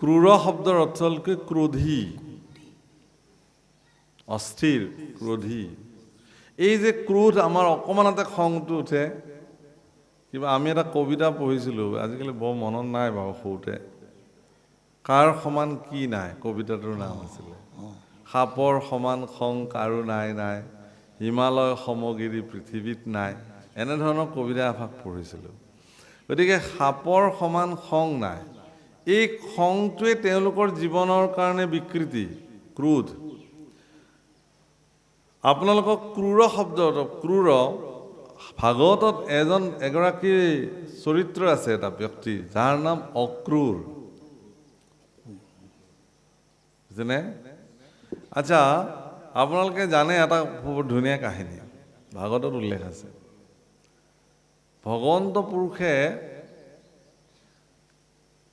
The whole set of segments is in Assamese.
ক্ৰূৰ শব্দৰ অৰ্থ হ'ল কি ক্ৰোধী, অস্থিৰ, ক্ৰোধী। এই যে ক্ৰোধ আমাৰ অকণমানতে খংটো উঠে। কিবা আমি এটা কবিতা পঢ়িছিলোঁ, আজিকালি বৰ মনত নাই বাৰু, সৰুতে কাৰ সমান কি নাই, কবিতাটোৰ নাম আছিলে। সাপৰ সমান খং কাৰো নাই নাই, হিমালয় সমগিৰি পৃথিৱীত নাই, এনেধৰণৰ কবিতা এভাগ পঢ়িছিলোঁ। গতিকে সাপৰ সমান খং নাই, এই খংটোৱে তেওঁলোকৰ জীৱনৰ কাৰণে বিকৃতি, ক্ৰোধ। আপোনালোকক ক্ৰূৰ শব্দটো, ক্ৰূৰ ভাগৱতত এগৰাকী চৰিত্ৰ আছে, এটা ব্যক্তি যাৰ নাম অক্ৰূৰ। বুজিনে? আচ্ছা, আপোনালোকে জানে এটা খুব ধুনীয়া কাহিনী, ভাগৱতত উল্লেখ আছে। ভগৱন্ত পুৰুষে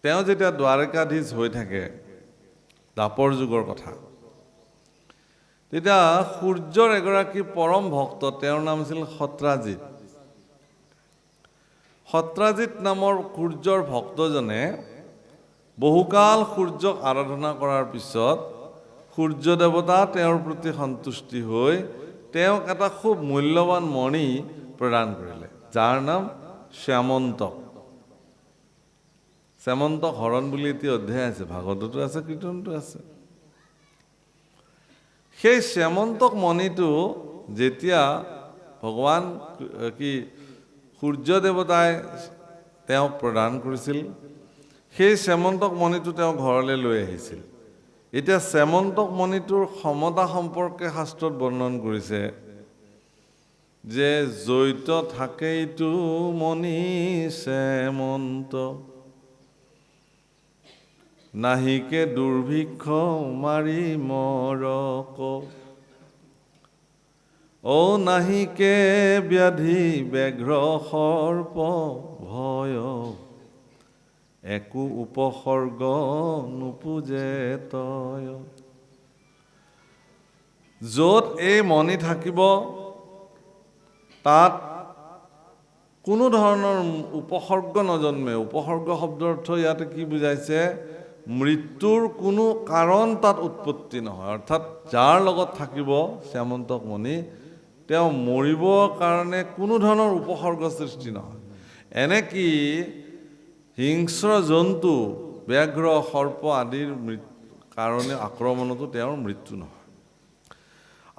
তেওঁ যেতিয়া দ্বাৰকাধীশ হৈ থাকে, দ্বাপৰ যুগৰ কথা, তেতিয়া সূৰ্যৰ এগৰাকী পৰম ভক্ত, তেওঁৰ নাম আছিল সত্ৰাজিত। সত্ৰাজিত নামৰ সূৰ্যৰ ভক্তজনে বহুকাল সূৰ্যক আৰাধনা কৰাৰ পিছত সূৰ্য দেৱতা তেওঁৰ প্ৰতি সন্তুষ্টি হৈ তেওঁক এটা খুব মূল্যৱান মণি প্ৰদান কৰিলে, যাৰ নাম শ্যামন্তক। শ্যামন্তক হৰণ বুলি এটি অধ্যায় আছে, ভাগৱততো আছে, কীৰ্তনতো আছে। সেই শ্যামন্তক মণিটো যেতিয়া ভগৱান সূৰ্য দেৱতাই তেওঁক প্ৰদান কৰিছিল, সেই শ্যামন্তক মণিটো তেওঁ ঘৰলৈ লৈ আহিছিল। এতিয়া শ্যামন্তক মণিটোৰ ক্ষমতা সম্পৰ্কে শাস্ত্ৰত বৰ্ণন কৰিছে যে জৈত থাকেইতো মণি শ্যামন্ত, নাহিকে দুৰ্ভিক্ষ মাৰি মৰক, ও নাহিকে ব্যাধি ব্যাঘ্ৰ সৰ্প ভয়, একো উপসৰ্গ নোপোজে তয়। য'ত এই মণি থাকিব তাত কোনো ধৰণৰ উপসৰ্গ নজন্মে। উপসৰ্গ শব্দৰ অৰ্থ ইয়াতে কি বুজাইছে? মৃত্যুৰ কোনো কাৰণ তাত উৎপত্তি নহয়। অৰ্থাৎ যাৰ লগত থাকিব শ্যামন্তক মণি, তেওঁ মৰিবৰ কাৰণে কোনো ধৰণৰ উপসৰ্গ সৃষ্টি নহয়। এনেকি হিংস্ৰ জন্তু, ব্যাঘ্ৰ সৰ্প আদিৰ কাৰণে আক্ৰমণতো তেওঁৰ মৃত্যু নহয়।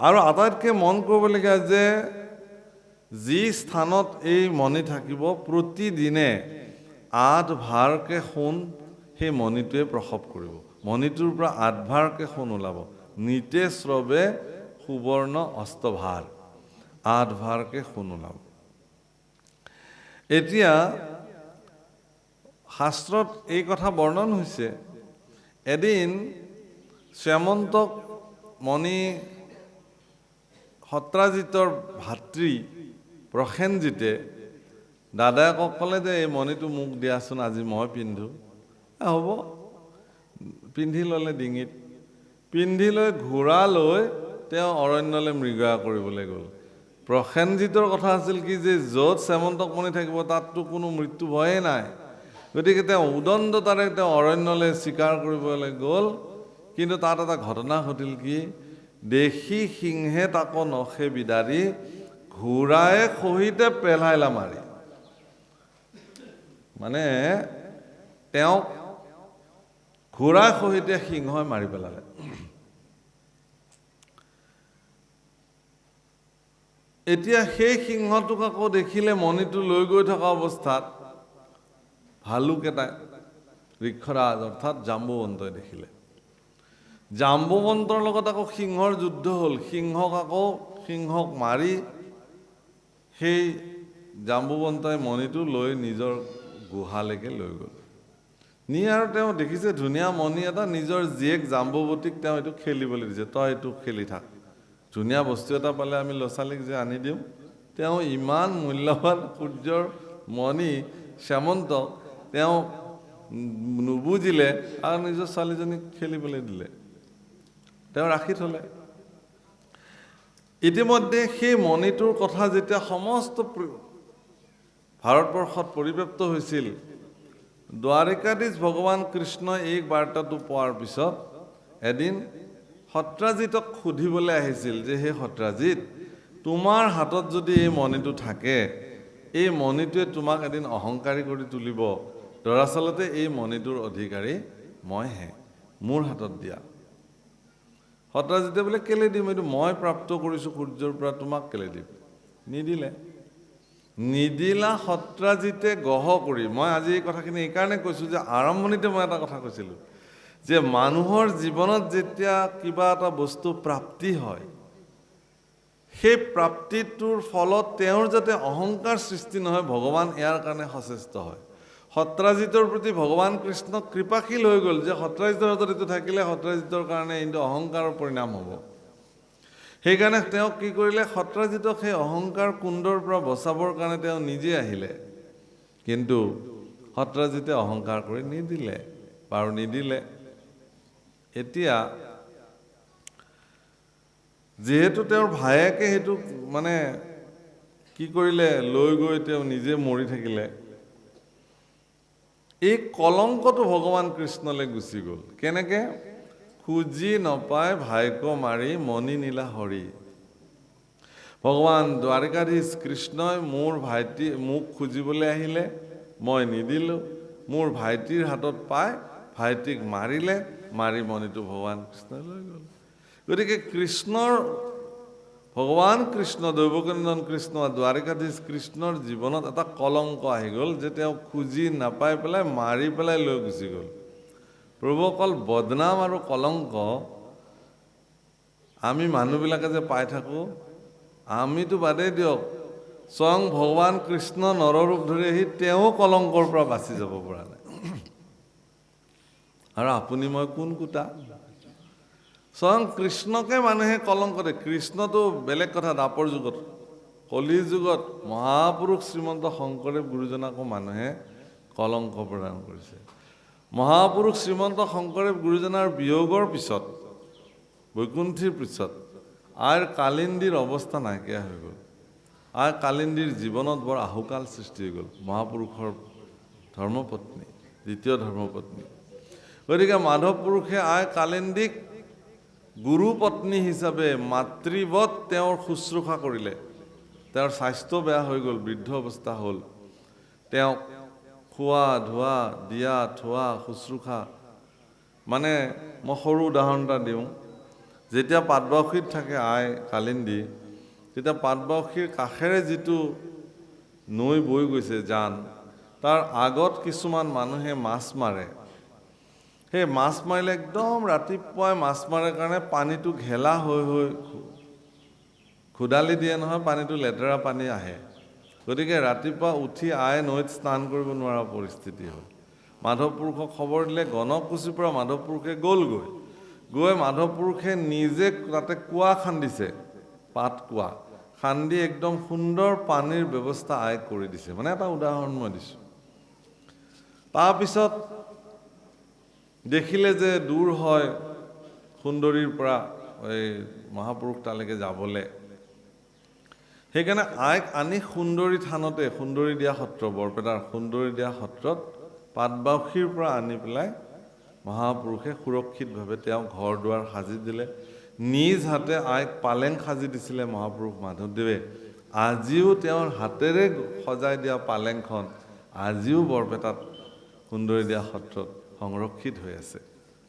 আৰু আটাইতকৈ মন কৰিবলগীয়া যে যি স্থানত এই মণি থাকিব, প্ৰতিদিনে 8 ভাৰকৈ সোণ সেই মণিটোৱে প্ৰসৱ কৰিব। মণিটোৰ পৰা 8 ভাৰকৈ সোণ ওলাব। নিতে স্ৰৱে সুবৰ্ণ অস্তভাৰ, 8 ভাৰকৈ সোণ ওলাব। এতিয়া শাস্ত্ৰত এই কথা বৰ্ণন হৈছে। এদিন শ্যামন্তক মণি সত্ৰাজিতৰ ভাতৃ প্ৰসেনজিতে দাদায়েকক ক'লে যে এই মণিটো মোক দিয়াচোন, আজি মই পিন্ধো। হ'ব, পিন্ধি ল'লে ডিঙিত। পিন্ধি লৈ ঘোঁৰা লৈ তেওঁ অৰণ্যলৈ মৃগয়া কৰিবলৈ গ'ল। প্ৰসেনজিতৰ কথা আছিল কি যে য'ত শ্যামন্তক মণি থাকিব তাততো কোনো মৃত্যু ভয়েই নাই। গতিকে তেওঁ উদণ্ডতাৰে তেওঁ অৰণ্যলৈ চিকাৰ কৰিবলৈ গ'ল। কিন্তু তাত এটা ঘটনা ঘটিল কি, দেখি সিংহে তাকো নখে বিদাৰি, ঘোঁৰাই সহিতে পেলাইলা মাৰি। মানে তেওঁক ঘোঁৰাই সহিতে সিংহই মাৰি পেলালে। এতিয়া সেই সিংহটোক আকৌ দেখিলে মণিটো লৈ গৈ থকা অৱস্থাত ভালুক এটাই, ঋক্ষৰাজ অৰ্থাৎ জাম্বুৱন্তই দেখিলে। জাম্বুৱন্তৰ লগত আকৌ সিংহৰ যুদ্ধ হ'ল। সিংহক মাৰি সেই জাম্বুৱন্তই মণিটো লৈ নিজৰ গুহালৈকে লৈ গ'ল। নি আৰু তেওঁ দেখিছে ধুনীয়া মণি এটা, নিজৰ জীয়েক জাম্বুৱতীক তেওঁ এইটো খেলিবলৈ দিছে, তই এইটো খেলি থাক। ধুনীয়া বস্তু এটা পালে আমি ল'ৰা ছোৱালীক যে আনি দিওঁ, তেওঁ ইমান মূল্যৱান সূৰ্যৰ মণি শ্যামন্তক তেওঁ নুবুজিলে আৰু নিজৰ ছোৱালীজনীক খেলিবলৈ দিলে, তেওঁ ৰাখি থ'লে। ইতিমধ্যে সেই মণিটোৰ কথা যেতিয়া সমস্ত ভাৰতবৰ্ষত পৰিব্যাপ্ত হৈছিল, দ্বাৰিকাধীশ ভগৱান কৃষ্ণই এই বাৰ্তাটো পোৱাৰ পিছত এদিন সত্ৰাজিতক সুধিবলৈ আহিছিল যে হে সত্ৰাজিত, তোমাৰ হাতত যদি এই মণিটো থাকে, এই মণিটোৱে তোমাক এদিন অহংকাৰী কৰি তুলিব। দৰাচলতে এই মণিটোৰ অধিকাৰী মইহে, মোৰ হাতত দিয়া। সত্ৰাজিতে বোলে কেলে দিম, এইটো মই প্ৰাপ্ত কৰিছোঁ সূৰ্যৰ পৰা, তোমাক কেলে দিম? নিদিলা সত্ৰাজিতে গহ কৰি। মই আজি এই কথাখিনি এইকাৰণে কৈছোঁ যে আৰম্ভণিতে মই এটা কথা কৈছিলোঁ যে মানুহৰ জীৱনত যেতিয়া কিবা এটা বস্তু প্ৰাপ্তি হয়, সেই প্ৰাপ্তিটোৰ ফলত তেওঁৰ যাতে অহংকাৰ সৃষ্টি নহয়, ভগৱান ইয়াৰ কাৰণে সচেষ্ট হয়। সত্ৰাজিতৰ প্ৰতি ভগৱান কৃষ্ণ কৃপাশীল হৈ গ'ল যে সত্ৰাজিতৰ হাতত এইটো থাকিলে সত্ৰাজিতৰ কাৰণে এইটো অহংকাৰৰ পৰিণাম হ'ব। সেইকাৰণে তেওঁ কি কৰিলে, সত্ৰাজিতক সেই অহংকাৰ কুণ্ডৰ পৰা বচাবৰ কাৰণে তেওঁ নিজে আহিলে। কিন্তু সত্ৰাজিতে অহংকাৰ কৰি নিদিলে। এতিয়া যিহেতু তেওঁৰ ভায়েকে সেইটো মানে কি কৰিলে, লৈ গৈ তেওঁ নিজে মৰি থাকিলে, এই কলংকটো ভগৱান কৃষ্ণলৈ গুচি গ'ল। কেনেকে? খুজি নপায় ভাইক মাৰি মণি নীলা হৰি। ভগৱান দ্বাৰিকাধীশ কৃষ্ণই মোৰ মোক খুজিবলৈ আহিলে, মই নিদিলোঁ। মোৰ ভাইটিৰ হাতত পাই ভাইটিক মাৰিলে, মাৰি মণিটো ভগৱান কৃষ্ণই লৈ গ'ল। গতিকে ভগৱান কৃষ্ণ, দৈৱকীনন্দন কৃষ্ণ, দ্বাৰিকাধীশ কৃষ্ণৰ জীৱনত এটা কলংক আহি গ'ল যে তেওঁ খুজি নাপাই পেলাই মাৰি পেলাই লৈ গুচি গ'ল। প্ৰভু, অকল বদনাম আৰু কলংক আমি মানুহবিলাকে যে পাই থাকোঁ, আমিতো বাদেই দিয়ক, স্বয়ং ভগৱান কৃষ্ণ নৰৰূপ ধৰি আহি তেওঁ কলংকৰ পৰা বাচি যাব পৰা নাই। আৰু আপুনি মই কোন কুটা? স্বয়ং কৃষ্ণকে মানুহে কলংক দিয়ে। কৃষ্ণটো বেলেগ কথা, দাপৰ যুগত, কলি যুগত মহাপুৰুষ শ্ৰীমন্ত শংকৰদেৱ গুৰুজনাকো মানুহে কলংক প্ৰদান কৰিছে। মহাপুৰুষ শ্ৰীমন্ত শংকৰদেৱ গুৰুজনাৰ বিয়োগৰ পিছত, বৈকুণ্ঠীৰ পিছত আইৰ কালিন্দীৰ অৱস্থা নাইকিয়া হৈ গ'ল। আই কালিন্দীৰ জীৱনত বৰ আহুকাল সৃষ্টি হৈ গ'ল। মহাপুৰুষৰ ধৰ্মপত্নী, দ্বিতীয় ধৰ্মপত্নী। গতিকে মাধৱ পুৰুষে আই কালিন্দীক গুৰু পত্নী হিচাপে মাতৃবৎ তেওঁৰ শুশ্ৰূষা কৰিলে। তেওঁৰ স্বাস্থ্য বেয়া হৈ গ'ল, বৃদ্ধ অৱস্থা হ'ল। তেওঁক খোৱা ধোৱা, দিয়া থোৱা, শুশ্ৰূষা, মানে মই সৰু উদাহৰণ এটা দিওঁ। যেতিয়া পাটবাউসীত থাকে আই কালিন্দী, তেতিয়া পাটবাউসীৰ কাষেৰে যিটো নৈ বৈ গৈছে জান, তাৰ আগত কিছুমান মানুহে মাছ মাৰে। সেই মাছ মাৰিলে একদম ৰাতিপুৱাই মাছ মাৰে কাৰণে পানীটো ঘেলা হৈ খোদালি দিয়ে নহয়, পানীটো লেতেৰা পানী আহে। গতিকে ৰাতিপুৱা উঠি আই নৈত স্নান কৰিব নোৱাৰা পৰিস্থিতি হ'ল। মাধৱ পুৰুষক খবৰ দিলে, গণকুচিৰ পৰা মাধৱ পুৰুষে গৈ মাধৱ পুৰুষে নিজে তাতে কুঁৱা খান্দিছে, পাত কুঁৱা খান্দি একদম সুন্দৰ পানীৰ ব্যৱস্থা আইক কৰি দিছে। মানে এটা উদাহৰণ মই দিছোঁ। তাৰপিছত দেখিলে যে দূৰ হয় সুন্দৰীৰ পৰা এই মহাপুৰুষ তালৈকে যাবলৈ, সেইকাৰণে আইক আনি সুন্দৰী থানতে, সুন্দৰী দিয়া সত্ৰ, বৰপেটাৰ সুন্দৰী দিয়া সত্ৰত পাটবাউসীৰ পৰা আনি পেলাই মহাপুৰুষে সুৰক্ষিতভাৱে তেওঁ ঘৰ দুৱাৰ সাজি দিলে। নিজ হাতে আইক পালেং সাজি দিছিলে মহাপুৰুষ মাধৱদেৱে। আজিও তেওঁৰ হাতেৰে সজাই দিয়া পালেংখন আজিও বৰপেটাত সুন্দৰী দিয়া সত্ৰত সংৰক্ষিত হৈ আছে,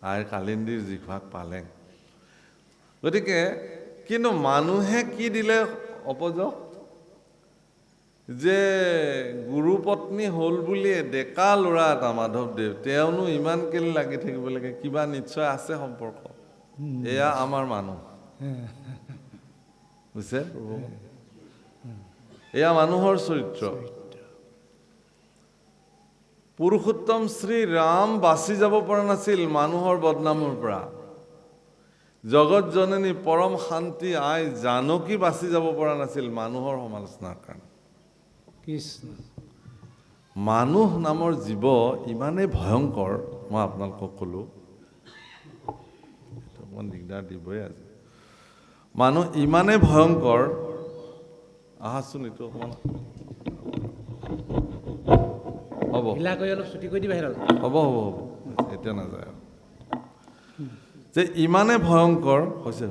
আইৰ কালিন্দীৰ যিভাগ পালেং। গতিকে কিন্তু মানুহে কি দিলে অপযশ, যে গুৰুপত্নী হ'ল বুলিয়ে ডেকা ল'ৰা এটা মাধৱদেৱ, তেওঁনো ইমান কেলে লাগি থাকিব লাগে, কিবা নিশ্চয় আছে সম্পৰ্ক। এয়া আমাৰ মানুহ, বুজিছে প্ৰভু? এয়া মানুহৰ চৰিত্ৰ। পুৰুষোত্তম শ্ৰী ৰাম বাচি যাব পৰা নাছিল মানুহৰ বদনামৰ পৰা। জগত জননী পৰম শান্তি আই জানকী বাচি যাব পৰা নাছিল মানুহৰ সমালোচনাৰ কাৰণে। মানুহ নামৰ জীৱ ইমানেই ভয়ংকৰ, মই আপোনালোকক ক'লোঁ, অকণমান দিগদাৰ দিবই আজি। মানুহ ইমানেই ভয়ংকৰ, আহাচোন এইটো অকণমান, হ'ব ঢিলা কৰি অলপ ছুটি কৰি দিবা সেইডাল হ'ব এতিয়া নাযায় আৰু যে ইমানে ভয়ংকৰ হৈছে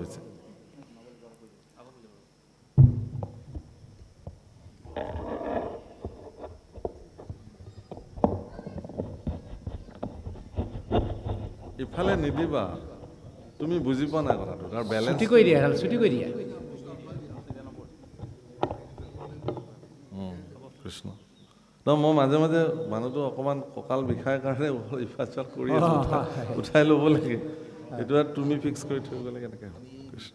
ইফালে নিদিবা তুমি বুজি পোৱা নাই কথাটো তাৰ বেলেঞ্চ ছুটি কৰি দিয়া সেইডাল ছুটি কৰি দিয়া কৃষ্ণ নহয় মই মাজে মাজে মানুহটো অকণমান কঁকাল বিষায় কাৰণে ইফাল সিফাল কৰি আছোঁ উঠাই ল'ব লাগে সেইটো আৰু তুমি ফিক্স কৰি থৈ গ'লে কেনেকৈ হ'ব কৃষ্ণ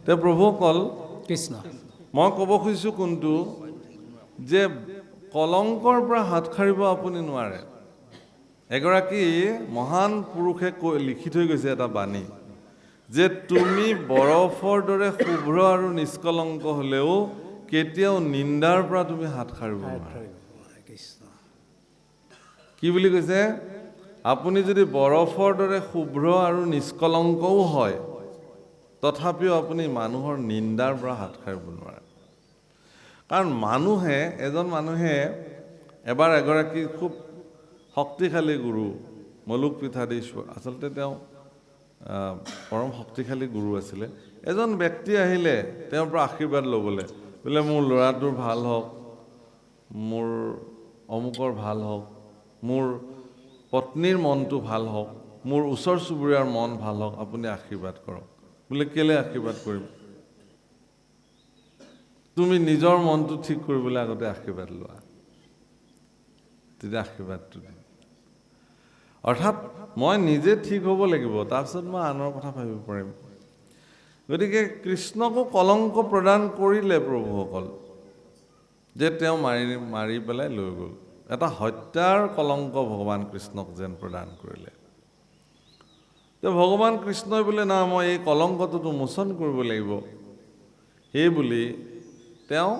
তে প্ৰভুসকল কৃষ্ণ মই ক'ব খুজিছোঁ কোনটো যে কলংকৰ পৰা হাত সাৰিব আপুনি নোৱাৰে এগৰাকী মহান পুৰুষে লিখি থৈ গৈছে এটা বাণী যে তুমি বৰফৰ দৰে শুভ্ৰ আৰু নিষ্কলংক হ'লেও কেতিয়াও নিন্দাৰ পৰা তুমি হাত সাৰিব নোৱাৰা কি বুলি কৈছে আপুনি যদি বৰফৰ দৰে শুভ্ৰ আৰু নিষ্কলংকও হয় তথাপিও আপুনি মানুহৰ নিন্দাৰ পৰা হাত সাৰিব নোৱাৰে কাৰণ এজন মানুহে এবাৰ এগৰাকী খুব শক্তিশালী গুৰু মলুক পীঠাধীশ্বৰ আচলতে তেওঁ পৰম শক্তিশালী গুৰু আছিলে এজন ব্যক্তি আহিলে তেওঁৰ পৰা আশীৰ্বাদ ল'বলৈ বোলে মোৰ ল'ৰাটোৰ ভাল হওক মোৰ অমুকৰ ভাল হওক মোৰ পত্নীৰ মনটো ভাল হওক মোৰ ওচৰ চুবুৰীয়াৰ মন ভাল হওক আপুনি আশীৰ্বাদ কৰক বোলে কেলৈ আশীৰ্বাদ কৰিম তুমি নিজৰ মনটো ঠিক কৰিবলৈ আগতে আশীৰ্বাদ লোৱা তেতিয়া আশীৰ্বাদটো দিম অৰ্থাৎ মই নিজে ঠিক হ'ব লাগিব তাৰপিছত মই আনৰ কথা ভাবিব পাৰিম গতিকে কৃষ্ণকো কলংক প্ৰদান কৰিলে প্ৰভুসকল যে তেওঁ মাৰি পেলাই লৈ গ'ল এটা হত্যাৰ কলংক ভগৱান কৃষ্ণক যেন প্ৰদান কৰিলে ভগৱান কৃষ্ণই বোলে না মই এই কলংকটোতো মোচন কৰিব লাগিব সেই বুলি তেওঁ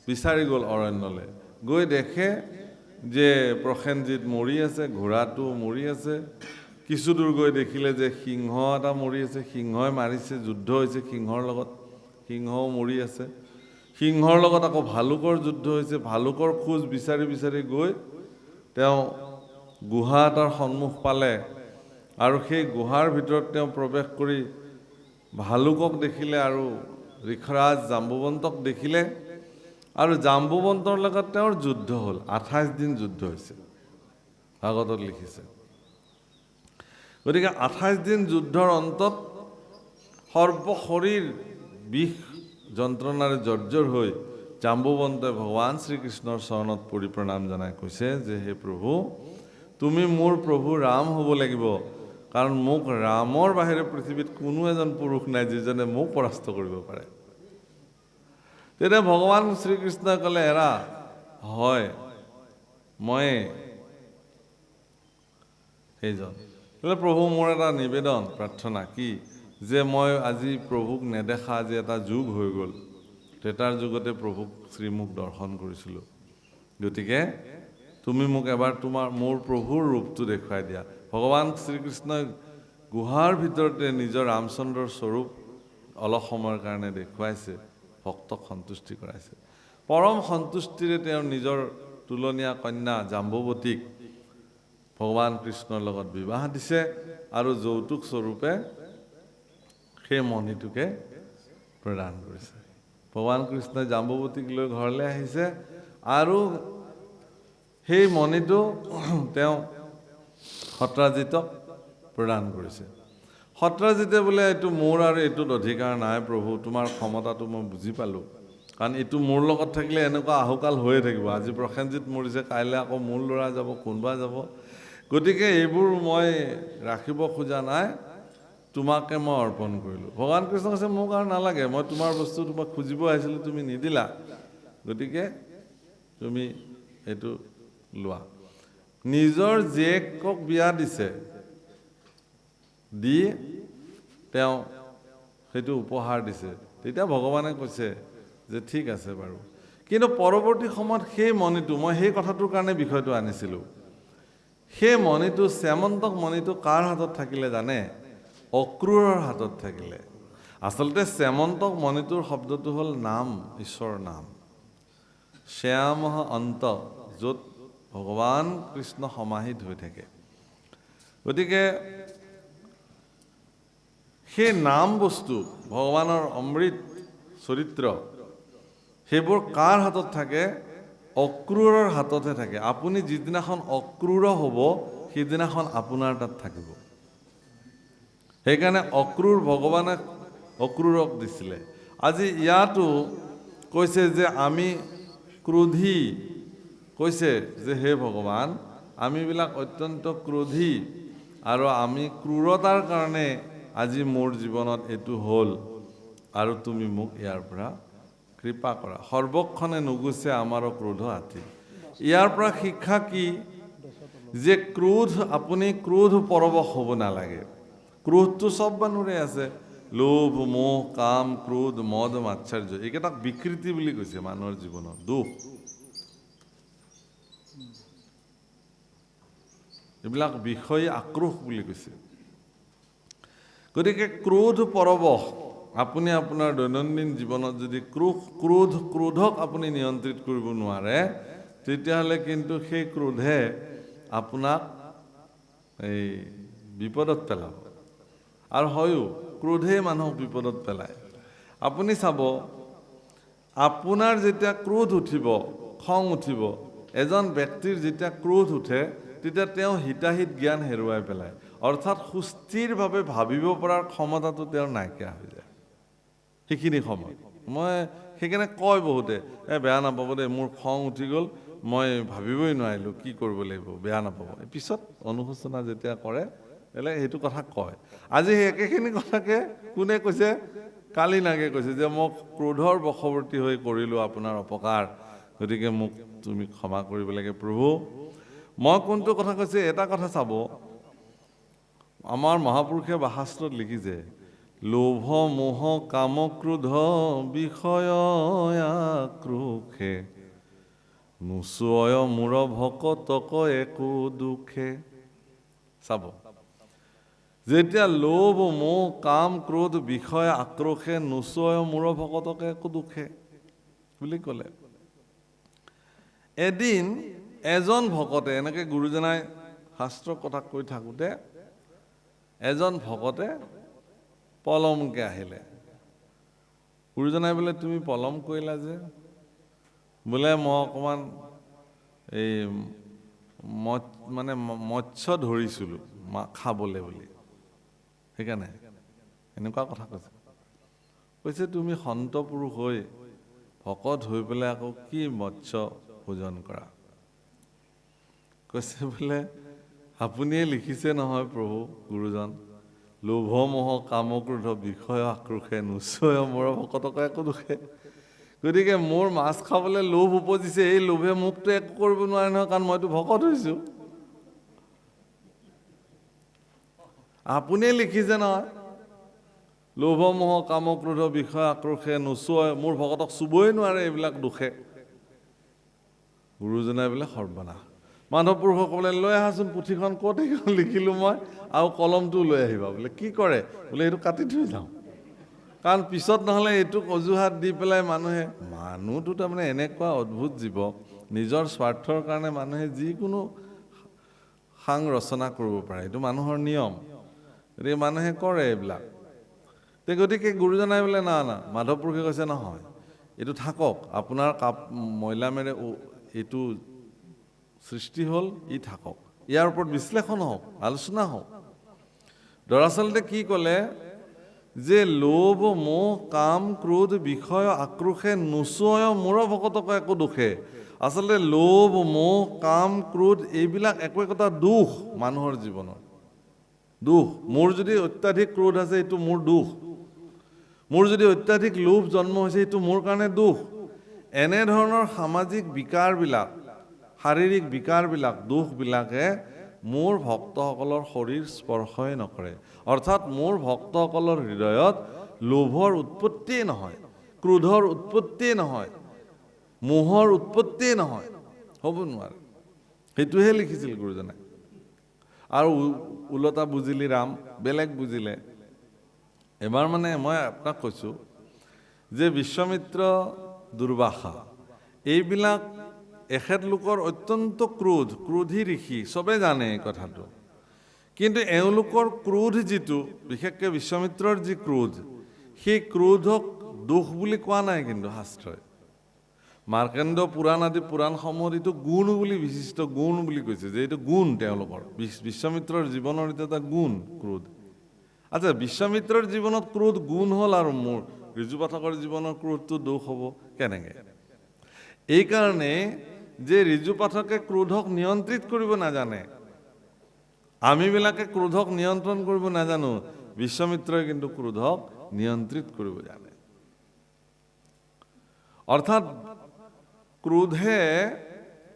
বিচাৰি গ'ল অৰণ্যলৈ গৈ দেখে যে প্ৰসেনজিৎ মৰি আছে ঘোঁৰাটো মৰি আছে কিছু দূৰ গৈ দেখিলে যে সিংহ এটা মৰি আছে সিংহই মাৰিছে যুদ্ধ হৈছে সিংহৰ লগত সিংহও মৰি আছে সিংহৰ লগত আকৌ ভালুকৰ যুদ্ধ হৈছে ভালুকৰ খোজ বিচাৰি বিচাৰি গৈ তেওঁ গুহা এটাৰ সন্মুখ পালে আৰু সেই গুহাৰ ভিতৰত তেওঁ প্ৰৱেশ কৰি ভালুকক দেখিলে আৰু ঋষৰাজ জাম্বুবন্তক দেখিলে আৰু জাম্বুবন্তৰ লগত তেওঁৰ যুদ্ধ হ'ল 28 দিন যুদ্ধ হৈছে ভাগৱতত লিখিছে গতিকে 28 দিন যুদ্ধৰ অন্তত সৰ্বশৰীৰ বিষ যন্ত্ৰণাৰে জৰ্জৰ হৈ জাম্বুবন্তই ভগৱান শ্ৰীকৃষ্ণৰ চৰণত পৰি প্ৰণাম জনাই কৈছে যে হে প্ৰভু তুমি মোৰ প্ৰভু ৰাম হ'ব লাগিব কাৰণ মোক ৰামৰ বাহিৰে পৃথিৱীত কোনো এজন পুৰুষ নাই যিজনে মোক পৰাস্ত কৰিব পাৰে তেতিয়া ভগৱান শ্ৰীকৃষ্ণই ক'লে এৰা হয় মই সেইজন বোলে প্ৰভু মোৰ এটা নিবেদন প্ৰাৰ্থনা কি যে মই আজি প্ৰভুক নেদেখা আজি এটা যুগ হৈ গ'ল তেতাৰ যুগতে প্ৰভুক শ্ৰীমুখ দৰ্শন কৰিছিলোঁ গতিকে তুমি মোক এবাৰ মোৰ প্ৰভুৰ ৰূপটো দেখুৱাই দিয়া ভগৱান শ্ৰীকৃষ্ণই গুহাৰ ভিতৰতে নিজৰ ৰামচন্দ্ৰৰ স্বৰূপ অলপ সময়ৰ কাৰণে দেখুৱাইছে ভক্তক সন্তুষ্টি কৰাইছে পৰম সন্তুষ্টিৰে তেওঁ নিজৰ তুলনীয়া কন্যা জাম্বুৱতীক ভগৱান কৃষ্ণৰ লগত বিবাহ দিছে আৰু যৌতুক স্বৰূপে সেই মণিটোকে প্ৰদান কৰিছে ভগৱান কৃষ্ণই জাম্বুৱতীক লৈ ঘৰলৈ আহিছে আৰু সেই মণিটো তেওঁ সত্ৰাজিতক প্ৰদান কৰিছে সত্ৰাজিতে বোলে এইটো মোৰ আৰু এইটোত অধিকাৰ নাই প্ৰভু তোমাৰ ক্ষমতাটো মই বুজি পালোঁ কাৰণ এইটো মোৰ লগত থাকিলে এনেকুৱা আহুকাল হৈয়ে থাকিব আজি প্ৰসেনজিৎ মৰিছে কাইলৈ আকৌ মোৰ ল'ৰা যাব কোনোবা যাব গতিকে এইবোৰ মই ৰাখিব খোজা নাই তোমাকে মই অৰ্পণ কৰিলোঁ ভগৱান কৃষ্ণ কৈছে মোক আৰু নালাগে মই তোমাৰ বস্তু তোমাক খুজিব আহিছিলোঁ তুমি নিদিলা গতিকে তুমি এইটো লোৱা নিজৰ জীয়েকক বিয়া দিছে দি তেওঁ সেইটো উপহাৰ দিছে তেতিয়া ভগৱানে কৈছে যে ঠিক আছে বাৰু কিন্তু পৰৱৰ্তী সময়ত সেই মণিটো মই সেই কথাটোৰ কাৰণে বিষয়টো আনিছিলোঁ সেই মণিটো শ্যামন্তক মণিটো কাৰ হাতত থাকিলে জানে অক্ৰূৰৰ হাতত থাকিলে আচলতে শ্যামন্তক মণিটোৰ শব্দটো হ'ল নাম ঈশ্বৰৰ নাম শ্যাম অন্ত, য'ত ভগৱান কৃষ্ণ সমাহিত হৈ থাকে। গতিকে সেই নাম বস্তু, ভগৱানৰ অমৃত চৰিত্ৰ, সেইবোৰ কাৰ হাতত থাকে? অক্ৰূৰৰ হাততহে থাকে। আপুনি যিদিনাখন অক্ৰূৰ হ'ব, সেইদিনাখন আপোনাৰ তাত থাকিব। সেইকাৰণে অক্ৰূৰ ভগৱানে অক্ৰূৰক দিছিলে। আজি ইয়াতো কৈছে যে আমি ক্ৰোধী, কৈছে যে হে ভগৱান, আমিবিলাক অত্যন্ত ক্ৰোধী আৰু আমি ক্ৰূৰতাৰ কাৰণে আজি মোৰ জীৱনত এইটো হ'ল, আৰু তুমি মোক ইয়াৰ পৰা কৃপা কৰা। সৰ্বক্ষণে নুগুচে আমাৰো ক্ৰোধ আতি। ইয়াৰ পৰা শিক্ষা কি? যে ক্ৰোধ, আপুনি ক্ৰোধ পৰৱশ হ'ব নালাগে। ক্ৰোধটো চব মানুহৰে আছে। লোভ, মোহ, কাম, ক্ৰোধ, মদ, মাৎসৰ্য, এইকেইটাক বিকৃতি বুলি কৈছে মানুহৰ জীৱনত, দুখ। এইবিলাক বিষয় আক্ৰোশ বুলি কৈছে। গতিকে ক্ৰোধ পৰৱশ, আপুনি আপোনাৰ দৈনন্দিন জীৱনত যদি ক্ৰোধক আপুনি নিয়ন্ত্ৰিত কৰিব নোৱাৰে, তেতিয়াহ'লে কিন্তু সেই ক্ৰোধে আপোনাক এই বিপদত পেলাব। আৰু হয়ো, ক্ৰোধেই মানুহক বিপদত পেলায়। আপুনি চাব, আপোনাৰ যেতিয়া ক্ৰোধ উঠিব, খং উঠিব, এজন ব্যক্তিৰ যেতিয়া ক্ৰোধ উঠে, তেতিয়া তেওঁ হিতাহিত জ্ঞান হেৰুৱাই পেলায়। অৰ্থাৎ সুস্থিৰভাৱে ভাবিব পৰাৰ ক্ষমতাটো তেওঁৰ নাইকিয়া হৈ যায় সেইখিনি সময়। মই সেইকাৰণে কয় বহুতে, বেয়া নাপাব দেই, মোৰ খং উঠি গ'ল, মই ভাবিবই নোৱাৰিলোঁ কি কৰিব লাগিব, বেয়া নাপাব। পিছত অনুশোচনা যেতিয়া কৰে, বেলেগ সেইটো কথা কয়। আজি সেই একেখিনি কথাকে কোনে কৈছে? কালি নাগে কৈছে যে মোক ক্ৰোধৰ বশৱৰ্তী হৈ কৰিলোঁ আপোনাৰ অপকাৰ, গতিকে মোক তুমি ক্ষমা কৰিব লাগে প্ৰভু। মই কোনটো কথা কৈছে, এটা কথা চাব, আমাৰ মহাপুৰুষে বাশাস্ত্ৰত লিখিছে, লোভ মোহ কাম ক্ৰোধ বিষয় আক্ৰোশে, নোচোয় মূৰ ভকতক একো দুখে। চাব, যেতিয়া লোভ মোহ কাম ক্ৰোধ বিষয় আক্ৰোশে, নোচোয় মূৰ ভকতকে একো দুখে বুলি ক'লে, এদিন এজন ভকতে, এনেকে গুৰুজনাই শাস্ত্ৰৰ কথা কৈ থাকোঁতে এজন ভকতে পলমকে আহিলে। গুৰুজনাই বোলে, তুমি পলম কৰিলা যে? বোলে মই অকণমান এই মৎস্য ধৰিছিলোঁ খাবলৈ বুলি, সেইকাৰণে এনেকুৱা কথা কৈছে। কৈছে তুমি সন্ত পুৰুষ হৈ, ভকত হৈ পেলাই আকৌ কি মৎস্য ভোজন কৰা? কৈছে বোলে, আপুনিয়ে লিখিছে নহয় প্ৰভু গুৰুজন, লোভ মোহ কাম ক্ৰোধ বিষয় আক্ৰোশে, নোচোয় মূৰ ভকতক একো দুখে। গতিকে মোৰ মাছ খাবলৈ লোভ উপজিছে, এই লোভে মোকতো একো কৰিব নোৱাৰে নহয়, কাৰণ মইতো ভকত হৈছোঁ। আপুনিয়ে লিখিছে নহয়, লোভ মোহ কাম ক্ৰোধ বিষয় আক্ৰোশে, নোচোয়, মোৰ ভকতক চুবই নোৱাৰে এইবিলাক দুখে। গুৰুজনাই বোলে, সৰ্বনাশ, মাধৱ পুৰুষসকলে লৈ আহাচোন পুথিখন, ক'ত এইখন লিখিলোঁ মই, আৰু কলমটো লৈ আহিবা। বোলে কি কৰে? বোলে এইটো কাটি থৈ যাওঁ, কাৰণ পিছত নহ'লে এইটোক অজুহাত দি পেলাই মানুহটো তাৰমানে এনেকুৱা অদ্ভুত জীৱ, নিজৰ স্বাৰ্থৰ কাৰণে মানুহে যিকোনো সাং ৰচনা কৰিব পাৰে, এইটো মানুহৰ নিয়ম। গতিকে মানুহে কৰে এইবিলাক। গতিকে গুৰুজনাই বোলে, না না, মাধৱ পুৰুষে কৈছে নহয়, এইটো থাকক, আপোনাৰ মৈলামেৰে এইটো সৃষ্টি হ'ল, ই থাকক, ইয়াৰ ওপৰত বিশ্লেষণ হওক, আলোচনা হওক। দৰাচলতে কি ক'লে, যে লোভ মোহ কাম ক্ৰোধ বিষয় আক্ৰোশে, নোচোয় মূৰ ভকতক একো দুখে। আচলতে লোভ মোহ কাম ক্ৰোধ এইবিলাক একো একোটা দুখ মানুহৰ জীৱনত, দুখ। মোৰ যদি অত্যাধিক ক্ৰোধ আছে, এইটো মোৰ দুখ। মোৰ যদি অত্যাধিক লোভ জন্ম হৈছে, এইটো মোৰ কাৰণে দুখ। এনেধৰণৰ সামাজিক বিকাৰবিলাক, শাৰীৰিক বিকাৰবিলাক, দুখবিলাকে মোৰ ভক্তসকলৰ শৰীৰ স্পৰ্শই নকৰে। অৰ্থাৎ মোৰ ভক্তসকলৰ হৃদয়ত লোভৰ উৎপত্তিয়ে নহয়, ক্ৰোধৰ উৎপত্তিয়ে নহয়, মোহৰ উৎপত্তিয়ে নহয়, হ'ব নোৱাৰে। সেইটোহে লিখিছিল গুৰুজনাই। আৰু ওলটা বুজিলি ৰাম, বেলেগ বুজিলে। এবাৰ মই আপোনাক কৈছোঁ যে বিশ্বামিত্ৰ, দুৰ্বাসা এইবিলাক এখেতলোকৰ অত্যন্ত ক্ৰোধী ঋষি, চবে জানে এই কথাটো। কিন্তু এওঁলোকৰ ক্ৰোধ যিটো, বিশেষকৈ বিশ্বমিত্ৰৰ যি ক্ৰোধ, সেই ক্ৰোধক দোষ বুলি কোৱা নাই কিন্তু শাস্ত্ৰই। মাৰ্কেন্দ্ৰ পুৰাণ আদি পুৰাণসমূহত এইটো গুণ বুলি, বিশিষ্ট গুণ বুলি কৈছে, যে এইটো গুণ তেওঁলোকৰ। বিশ্বমিত্ৰৰ জীৱনৰ এইটো এটা গুণ, ক্ৰোধ। আচ্ছা, বিশ্বমিত্ৰৰ জীৱনত ক্ৰোধ গুণ হ'ল, আৰু মোৰ ঋজু পাঠকৰ জীৱনৰ ক্ৰোধটো দোষ হ'ব কেনেকৈ? এইকাৰণে যে ঋজু পাঠকে ক্ৰোধক নিয়ন্ত্ৰিত কৰিব নাজানে, আমিবিলাকে ক্ৰোধক নিয়ন্ত্ৰণ কৰিব নাজানো, বিশ্বমিত্ৰই কিন্তু ক্ৰোধক নিয়ন্ত্ৰিত কৰিব জানে। অৰ্থাৎ ক্ৰোধে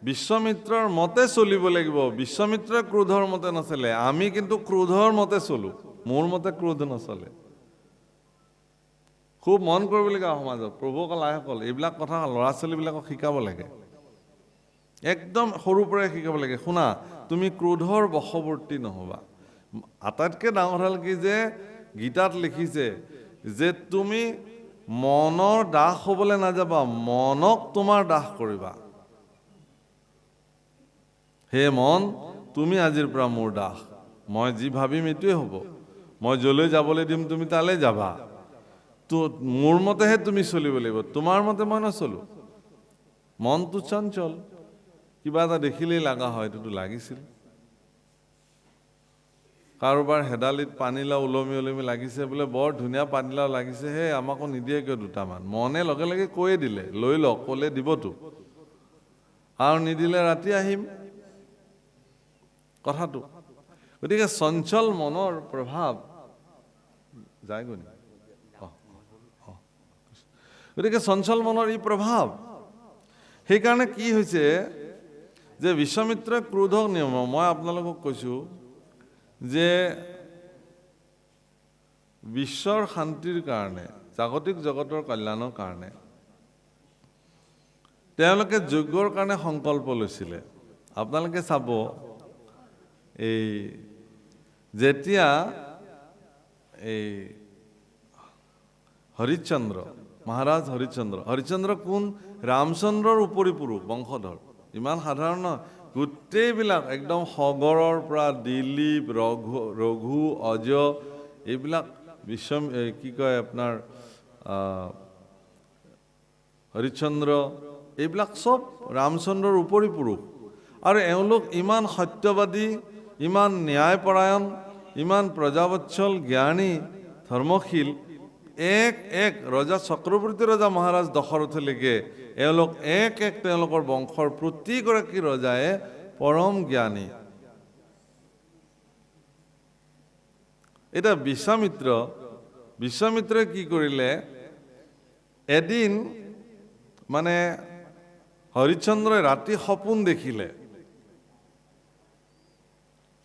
বিশ্বমিত্ৰৰ মতে চলিব লাগিব, বিশ্বমিত্ৰই ক্ৰোধৰ মতে নচলে। আমি কিন্তু ক্ৰোধৰ মতে চলো, মোৰ মতে ক্ৰোধ নচলে। খুব মন কৰিবলগীয়া সমাজত প্ৰভুসকল, আইসকল, এইবিলাক কথা ল'ৰা ছোৱালীবিলাকক শিকাব লাগে, একদম সৰুৰ পৰাই শিকাব লাগে। শুনা, তুমি ক্ৰোধৰ বশৱৰ্তী নহবা। আটাইতকৈ ডাঙৰ হ'ল কি, যে গীতাত লিখিছে যে তুমি মনৰ দাস হ'বলৈ নাযাবা, মনক তোমাৰ দাস কৰিবা। হে মন, তুমি আজিৰ পৰা মোৰ দাস, মই যি ভাবিম এইটোৱে হ'ব, মই যলৈ যাবলৈ দিম তুমি তালৈ যাবা, তো মোৰ মতেহে তুমি চলিব লাগিব, তোমাৰ মতে মই নচলো। মনটো চঞ্চল, কিবা এটা দেখিলেই লগা হয়, এইটোতো লাগিছিল। কাৰোবাৰ হেদালিত পানীলাও ওলমি ওলমি লাগিছে, বোলে বৰ ধুনীয়া পানীলাও লাগিছে, হে আমাকো নিদিয়ে কিয় দুটামান? মনে লগে লগে কৈয়ে দিলে, লৈ লওক, ক'লে দিবতো, আৰু নিদিলে ৰাতি আহিম, কথাটো। গতিকে চঞ্চল মনৰ প্ৰভাৱ যায়গৈ নি? গতিকে চঞ্চল মনৰ ই প্ৰভাৱ। সেইকাৰণে কি হৈছে যে বিশ্বমিত্ৰই ক্ৰোধক নিয়ম, মই আপোনালোকক কৈছোঁ যে বিশ্বৰ শান্তিৰ কাৰণে, জাগতিক জগতৰ কল্যাণৰ কাৰণে তেওঁলোকে যজ্ঞৰ কাৰণে সংকল্প লৈছিলে। আপোনালোকে চাব, এই যেতিয়া এই হৰিশ্চন্দ্ৰ, মহাৰাজ হৰিশ্চন্দ্ৰ কোন? ৰামচন্দ্ৰৰ উপৰি পুৰুষ, বংশধৰ। ইমান সাধাৰণ নহয়, গোটেইবিলাক একদম সগৰৰ পৰা দিলীপ, ৰঘু, অজ, এইবিলাক কি কয় আপোনাৰ হৰিশ্চন্দ্ৰ, এইবিলাক চব ৰামচন্দ্ৰৰ উপৰি পুৰুষ। আৰু এওঁলোক ইমান সত্যবাদী, ইমান ন্যায়পৰায়ণ, ইমান প্ৰজাবৎসল, জ্ঞানী, ধৰ্মশীল, এক ৰজা চক্ৰৱৰ্তী ৰজা মহাৰাজ দশৰথলৈকে এওঁলোক এক তেওঁলোকৰ বংশৰ প্ৰতিগৰাকী ৰজায়ে পৰম জ্ঞানী। এতিয়া বিশ্বামিত্ৰই কি কৰিলে, এদিন মানে হৰিশ্চন্দ্ৰই ৰাতি সপোন দেখিলে।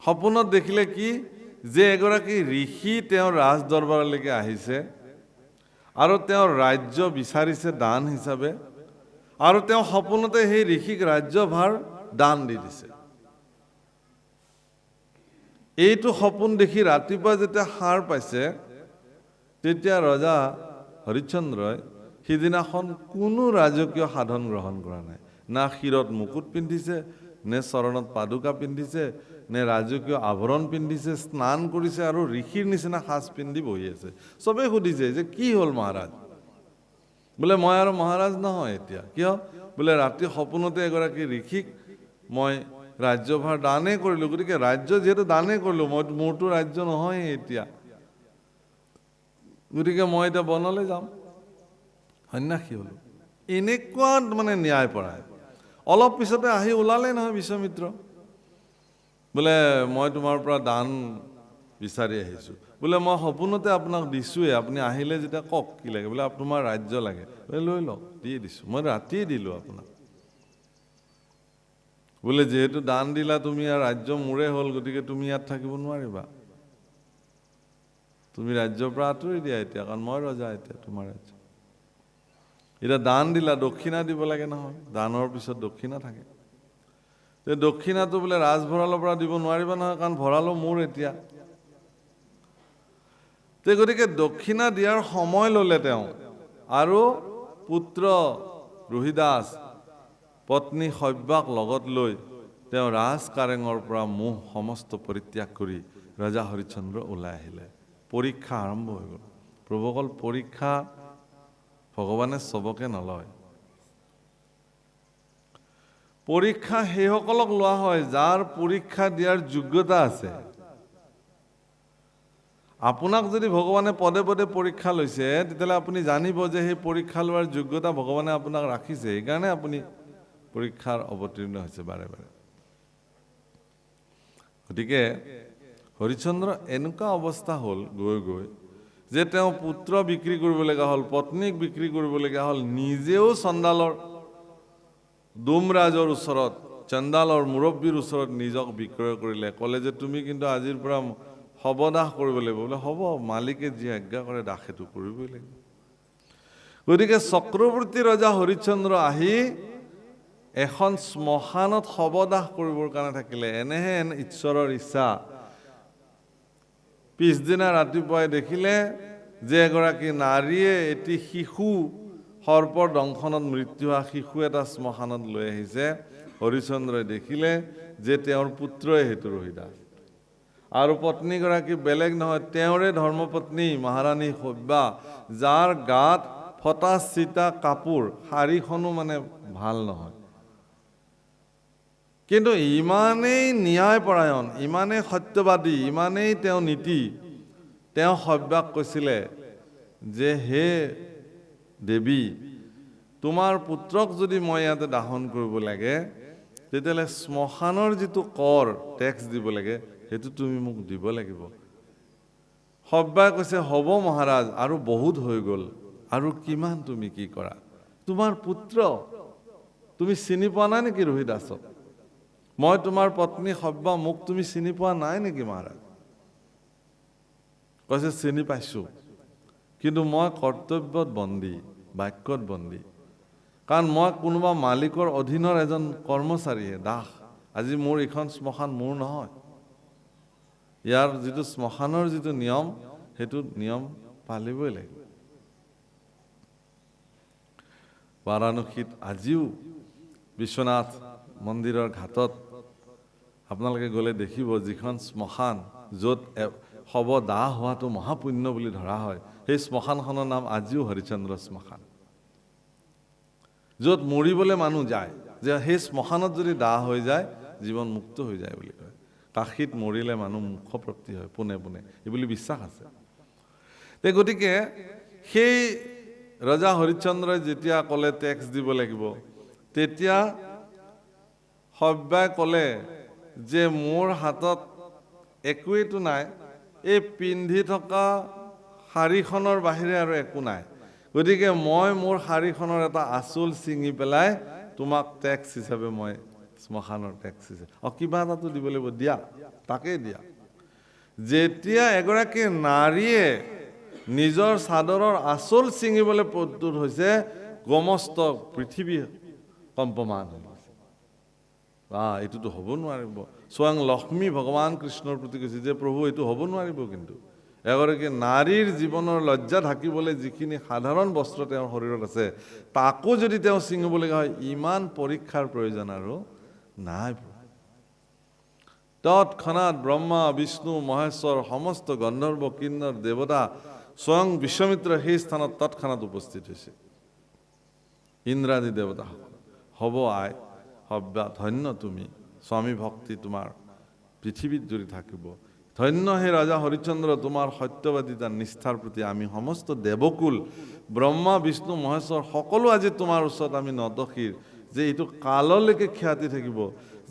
সপোনত দেখিলে কি, যে এগৰাকী ঋষি তেওঁৰ ৰাজ দৰবাৰলৈকে আহিছে, আৰু তেওঁৰ ৰাজ্য বিচাৰিছে দান হিচাপে, আৰু তেওঁ সপোনতে সেই ঋষিক ৰাজ্যভাৰ দান দি দিছে। এইটো সপোন দেখি ৰাতিপুৱা যেতিয়া সাৰ পাইছে, তেতিয়া ৰজা হৰিশ্চন্দ্ৰই সিদিনাখন কোনো ৰাজকীয় সাধন গ্ৰহণ কৰা নাই। না শিৰত মুকুট পিন্ধিছে, নে চৰণত পাদুকা পিন্ধিছে, নে ৰাজকীয় আভৰণ পিন্ধিছে, স্নান কৰিছে, আৰু ঋষিৰ নিচিনা সাজ পিন্ধি বহি আছে। চবেই সুধিছে যে কি হ'ল মহাৰাজ? বোলে মই আৰু মহাৰাজ নহয় এতিয়া। কিয়? বোলে ৰাতি সপোনতে এগৰাকী ঋষিক মই ৰাজ্যভাৰ দানেই কৰিলোঁ, গতিকে ৰাজ্য যিহেতু দানেই কৰিলোঁ, মোৰতো ৰাজ্য নহয় এতিয়া, গতিকে মই এতিয়া বনলৈ যাম, সন্যাসী হ'লো। এনেকুৱা মানে ন্যায় পৰায়। অলপ পিছতে আহি ওলালেই নহয় বিশ্বামিত্ৰ, বোলে মই তোমাৰ পৰা দান বিচাৰি আহিছোঁ। বোলে মই সপোনতে আপোনাক দিছোঁৱে, আপুনি আহিলে যেতিয়া কওক কি লাগে? বোলে তোমাৰ ৰাজ্য লাগে, বোলে লৈ লওক, দি দিছোঁ, মই ৰাতিয়ে দিলোঁ আপোনাক। বোলে যিহেতু দান দিলা তুমি, আৰু ৰাজ্য মোৰে হ'ল, গতিকে তুমি ইয়াত থাকিব নোৱাৰিবা, তুমি ৰাজ্যৰ পৰা আঁতৰি দিয়া এতিয়া, কাৰণ মই ৰজা এতিয়া তোমাৰ ৰাজ্য। এতিয়া দান দিলা, দক্ষিণা দিব লাগে নহয়, দানৰ পিছত দক্ষিণা থাকে। দক্ষিণাটো বোলে ৰাজভঁৰালৰ পৰা দিব নোৱাৰিবা নহয়, কাৰণ ভঁৰালো মোৰ এতিয়া। গতিকে দক্ষিণা দিয়াৰ সময় ল'লে তেওঁ, আৰু পুত্ৰ ৰোহিদাস পত্নী সব্যাক লগত লৈ তেওঁ ৰাজ কাৰেঙৰ পৰা মোহ সমস্ত পৰিত্যাগ কৰি ৰজা হৰিশ্চন্দ্ৰ ওলাই আহিলে। পৰীক্ষা আৰম্ভ হৈ গ'ল। প্ৰভুসকল, পৰীক্ষা ভগৱানে চবকে নলয়। পৰীক্ষা সেইসকলক লোৱা হয় যাৰ পৰীক্ষা দিয়াৰ যোগ্যতা আছে। আপোনাক যদি ভগৱানে পদে পদে পৰীক্ষা লৈছে, তেতিয়াহ'লে আপুনি জানিব যে সেই পৰীক্ষা লোৱাৰ যোগ্যতা ভগৱানে আপোনাক ৰাখিছে, সেইকাৰণে আপুনি পৰীক্ষাৰ অৱতীৰ্ণ হৈছে বাৰে বাৰে। গতিকে হৰিশ্চন্দ্ৰ এনেকুৱা অৱস্থা হ'ল গৈ গৈ যে তেওঁ পুত্ৰ বিক্ৰী কৰিবলগীয়া হ'ল, পত্নীক বিক্ৰী কৰিবলগীয়া হ'ল, নিজেও চণ্ডালৰ ডোমৰাজৰ ওচৰত, চণ্ডালৰ মুৰব্বীৰ ওচৰত নিজক বিক্ৰয় কৰিলে। ক'লে যে তুমি কিন্তু আজিৰ পৰা শৱদাহ কৰিব লাগিব। বোলে হ'ব, মালিকে যি আজ্ঞা কৰে দাস সেইটো কৰিবই লাগিব। গতিকে চক্ৰৱৰ্তী ৰজা হৰিশ্চন্দ্ৰ আহি এখন শ্মশানত শৱদাহ কৰিবৰ কাৰণে থাকিলে। এনেহেন ঈশ্বৰৰ ইচ্ছা। পিছদিনা ৰাতিপুৱাই দেখিলে যে এগৰাকী নাৰীয়ে এটি শিশু সৰ্পৰ দংশনত মৃত্যু হোৱা শিশু এটা শ্মশানত লৈ আহিছে। হৰিশ্চন্দ্ৰই দেখিলে যে তেওঁৰ পুত্ৰই সেইটো ৰহিদাস, আৰু পত্নীগৰাকী বেলেগ নহয়, তেওঁৰে ধৰ্মপত্নী মহাৰাণী সব্যা, যাৰ গাত ফটা চিটা কাপোৰ, শাৰীখনো মানে ভাল নহয়। কিন্তু ইমানেই ন্যায়পৰায়ণ, ইমানেই সত্যবাদী, ইমানেই তেওঁ নীতি, তেওঁ সব্যাক কৈছিলে যে হে দেৱী, তোমাৰ পুত্ৰক যদি মই ইয়াতে দাহন কৰিব লাগে, তেতিয়াহ'লে শ্মশানৰ যিটো কৰ টেক্স দিব লাগে সেইটো তুমি মোক দিব লাগিব। সব্যাই কৈছে হ'ব মহাৰাজ, আৰু বহুত হৈ গ'ল, আৰু কিমান তুমি কি কৰা? তোমাৰ পুত্ৰ তুমি চিনি পোৱা নাই নেকি ৰহিদাসক? মই তোমাৰ পত্নী সব্যা, মোক তুমি চিনি পোৱা নাই নেকি মহাৰাজ? কৈছে চিনি পাইছো, কিন্তু মই কৰ্তব্যত বন্দী, বাক্যত বন্দী। কাৰণ মই কোনোবা মালিকৰ অধীনৰ এজন কৰ্মচাৰীয়ে, দাস। আজি মোৰ এইখন শ্মশান মোৰ নহয়। ইয়াৰ যিটো শ্মশানৰ যিটো নিয়ম, সেইটো নিয়ম পালিবই লাগিব। বাৰাণসীত আজিও বিশ্বনাথ মন্দিৰৰ ঘাটত আপোনালোকে গ'লে দেখিব, যিখন শ্মশান য'ত শৱ দাহ হোৱাটো মহাপুণ্য বুলি ধৰা হয়, সেই শ্মশানখনৰ নাম আজিও হৰিশ্চন্দ্ৰ শ্মশান। য'ত মৰিবলৈ মানুহ যায়, যে সেই শ্মশানত যদি দাহ হৈ যায় জীৱন মুক্ত হৈ যায় বুলি কয়। কাশীত মৰিলে মানুহ মোক্ষপ্ৰাপ্তি হয় পোনে পোনে, এই বুলি বিশ্বাস আছে। গতিকে সেই ৰজা হৰিশ্চন্দ্ৰই যেতিয়া ক'লে টেক্স দিব লাগিব, তেতিয়া সব্যাই ক'লে যে মোৰ হাতত একোৱেইটো নাই, এই পিন্ধি থকা শাৰীখনৰ বাহিৰে আৰু একো নাই। গতিকে মই মোৰ শাৰীখনৰ এটা আঁচল ছিঙি পেলাই তোমাক টেক্স হিচাপে মই শ্মশানৰ টেক্স হিচাপে কিবা এটাতো দিব লাগিব, দিয়া, তাকেই দিয়া। যেতিয়া এগৰাকী নাৰীয়ে নিজৰ চাদৰৰ আঁচল ছিঙিবলৈ প্ৰস্তুত হৈছে, সমস্ত পৃথিৱী কম্পমান হৈ গৈছে। এইটোতো হ'ব নোৱাৰিব। স্বয়ং লক্ষ্মী ভগৱান কৃষ্ণৰ প্ৰতি কৈছে যে প্ৰভু এইটো হ'ব নোৱাৰিব। কিন্তু এগৰাকী নাৰীৰ জীৱনৰ লজ্জা ঢাকিবলৈ যিখিনি সাধাৰণ বস্ত্ৰ তেওঁৰ শৰীৰত আছে, তাকো যদি তেওঁ ছিঙিবলগীয়া হয়, ইমান পৰীক্ষাৰ প্ৰয়োজন আৰু নাই। তৎক্ষণাৎ ব্ৰহ্মা বিষ্ণু মহেশ্বৰ সমস্ত গন্ধৰ্ব কিন্নৰ দেৱতা স্বয়ং বিশ্বমিত্ৰ সেই স্থানত তৎক্ষণাৎ উপস্থিত হৈছে। ইন্দ্ৰাদি দেৱতা হ'ব আই সব্যা, ধন্য তুমি, স্বামী ভক্তি তোমাৰ পৃথিৱীত যদি থাকিব। ধন্য হে ৰজা হৰিশ্চন্দ্ৰ, তোমাৰ সত্যবাদিতা নিষ্ঠাৰ প্ৰতি আমি সমস্ত দেৱকুল ব্ৰহ্মা বিষ্ণু মহেশ্বৰ সকলো আজি তোমাৰ ওচৰত আমি নতশিৰ, যে এইটো কাললৈকে খ্যাতি থাকিব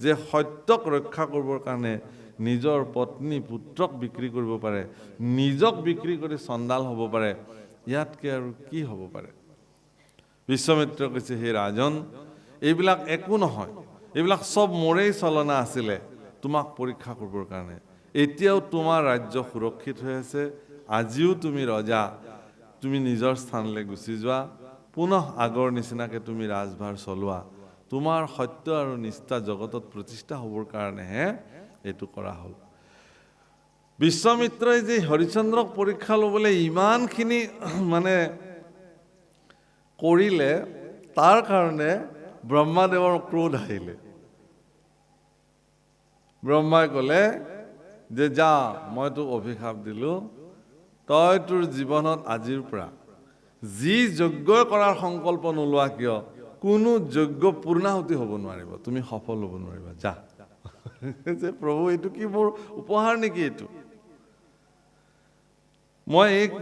যে সত্যক ৰক্ষা কৰিবৰ কাৰণে নিজৰ পত্নী পুত্ৰক বিক্ৰী কৰিব পাৰে, নিজক বিক্ৰী কৰি চণ্ডাল হ'ব পাৰে। ইয়াতকে আৰু কি হ'ব পাৰে? বিশ্বমিত্ৰ কৈছে হে ৰাজন, এইবিলাক একো নহয়, এইবিলাক চব মোৰেই চলনা আছিলে তোমাক পৰীক্ষা কৰিবৰ কাৰণে। এতিয়াও তোমাৰ ৰাজ্য সুৰক্ষিত হৈ আছে, আজিও তুমি ৰজা, তুমি নিজৰ স্থানলৈ গুচি যোৱা, পুনঃ আগৰ নিচিনাকে তুমি ৰাজভাৰ চলোৱা। তোমাৰ সত্য আৰু নিষ্ঠা জগতত প্ৰতিষ্ঠা হ'বৰ কাৰণেহে এইটো কৰা হ'ল। বিশ্বমিত্ৰই যে হৰিশ্চন্দ্ৰক পৰীক্ষা ল'বলৈ ইমানখিনি মানে কৰিলে, তাৰ কাৰণে ব্ৰহ্মাদেৱৰ ক্ৰোধ আহিলে। ব্ৰহ্মাই ক'লে যে যা, মই তোক অভিশাপ দিলোঁ, তই তোৰ জীৱনত আজিৰ পৰা যি যজ্ঞ কৰাৰ সংকল্প নোলোৱা কিয়, কোনো যজ্ঞ পূৰ্ণাহুতি হ'ব নোৱাৰিব, তুমি সফল হ'ব নোৱাৰিবা, যা। যে প্ৰভু, এইটো কি মোৰ উপহাৰ নেকি? এইটো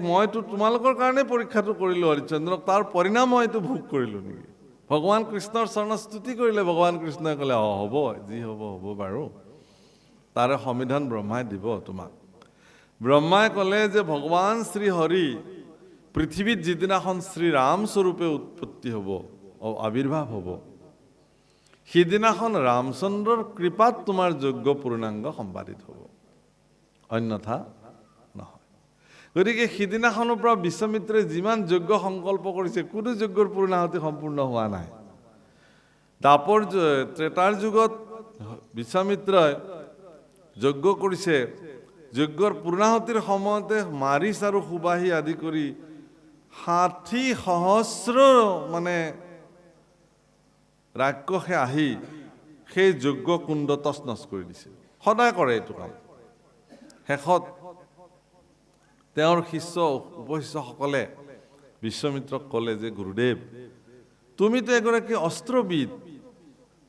মইতো তোমালোকৰ কাৰণে পৰীক্ষাটো কৰিলোঁ হৰিশ্চন্দ্ৰক, তাৰ পৰিণাম মই এইটো ভোগ কৰিলোঁ নেকি? ভগৱান কৃষ্ণৰ চৰণত স্তুতি কৰিলে ভগৱান কৃষ্ণই ক'লে হ'ব, যি হ'ব হ'ব বাৰু, তাৰে সমিধান ব্ৰহ্মাই দিব তোমাক। ব্ৰহ্মাই ক'লে যে ভগৱান শ্ৰী হৰি পৃথিৱীত যিদিনাখন শ্ৰীৰাম স্বৰূপে উৎপত্তি হ'ব, আবিৰ্ভাৱ হ'ব, সিদিনাখন ৰামচন্দ্ৰৰ কৃপাত তোমাৰ যজ্ঞ পূৰ্ণাংগ সম্পাদিত হ'ব, অন্যথা নহয়। গতিকে সিদিনাখনৰ পৰা বিশ্বমিত্ৰই যিমান যজ্ঞ সংকল্প কৰিছে, কোনো যজ্ঞৰ পূৰ্ণাহুতি সম্পূৰ্ণ হোৱা নাই। ত্ৰেতাৰ যুগত বিশ্বমিত্ৰই যজ্ঞ কৰিছে, যজ্ঞৰ পূৰ্ণাহুতিৰ সময়তে মাৰিচ আৰু সুবাহী আদি কৰি 60,000 ৰাক্ষসে আহি সেই যজ্ঞ কুণ্ড তছনছ কৰি দিছিল। সদায় কৰে এইটো কাম। শেষত তেওঁৰ শিষ্য উপশিষ্যসকলে বিশ্বমিত্ৰক ক'লে যে গুৰুদেৱ, তুমিতো এগৰাকী অস্ত্ৰবিদ,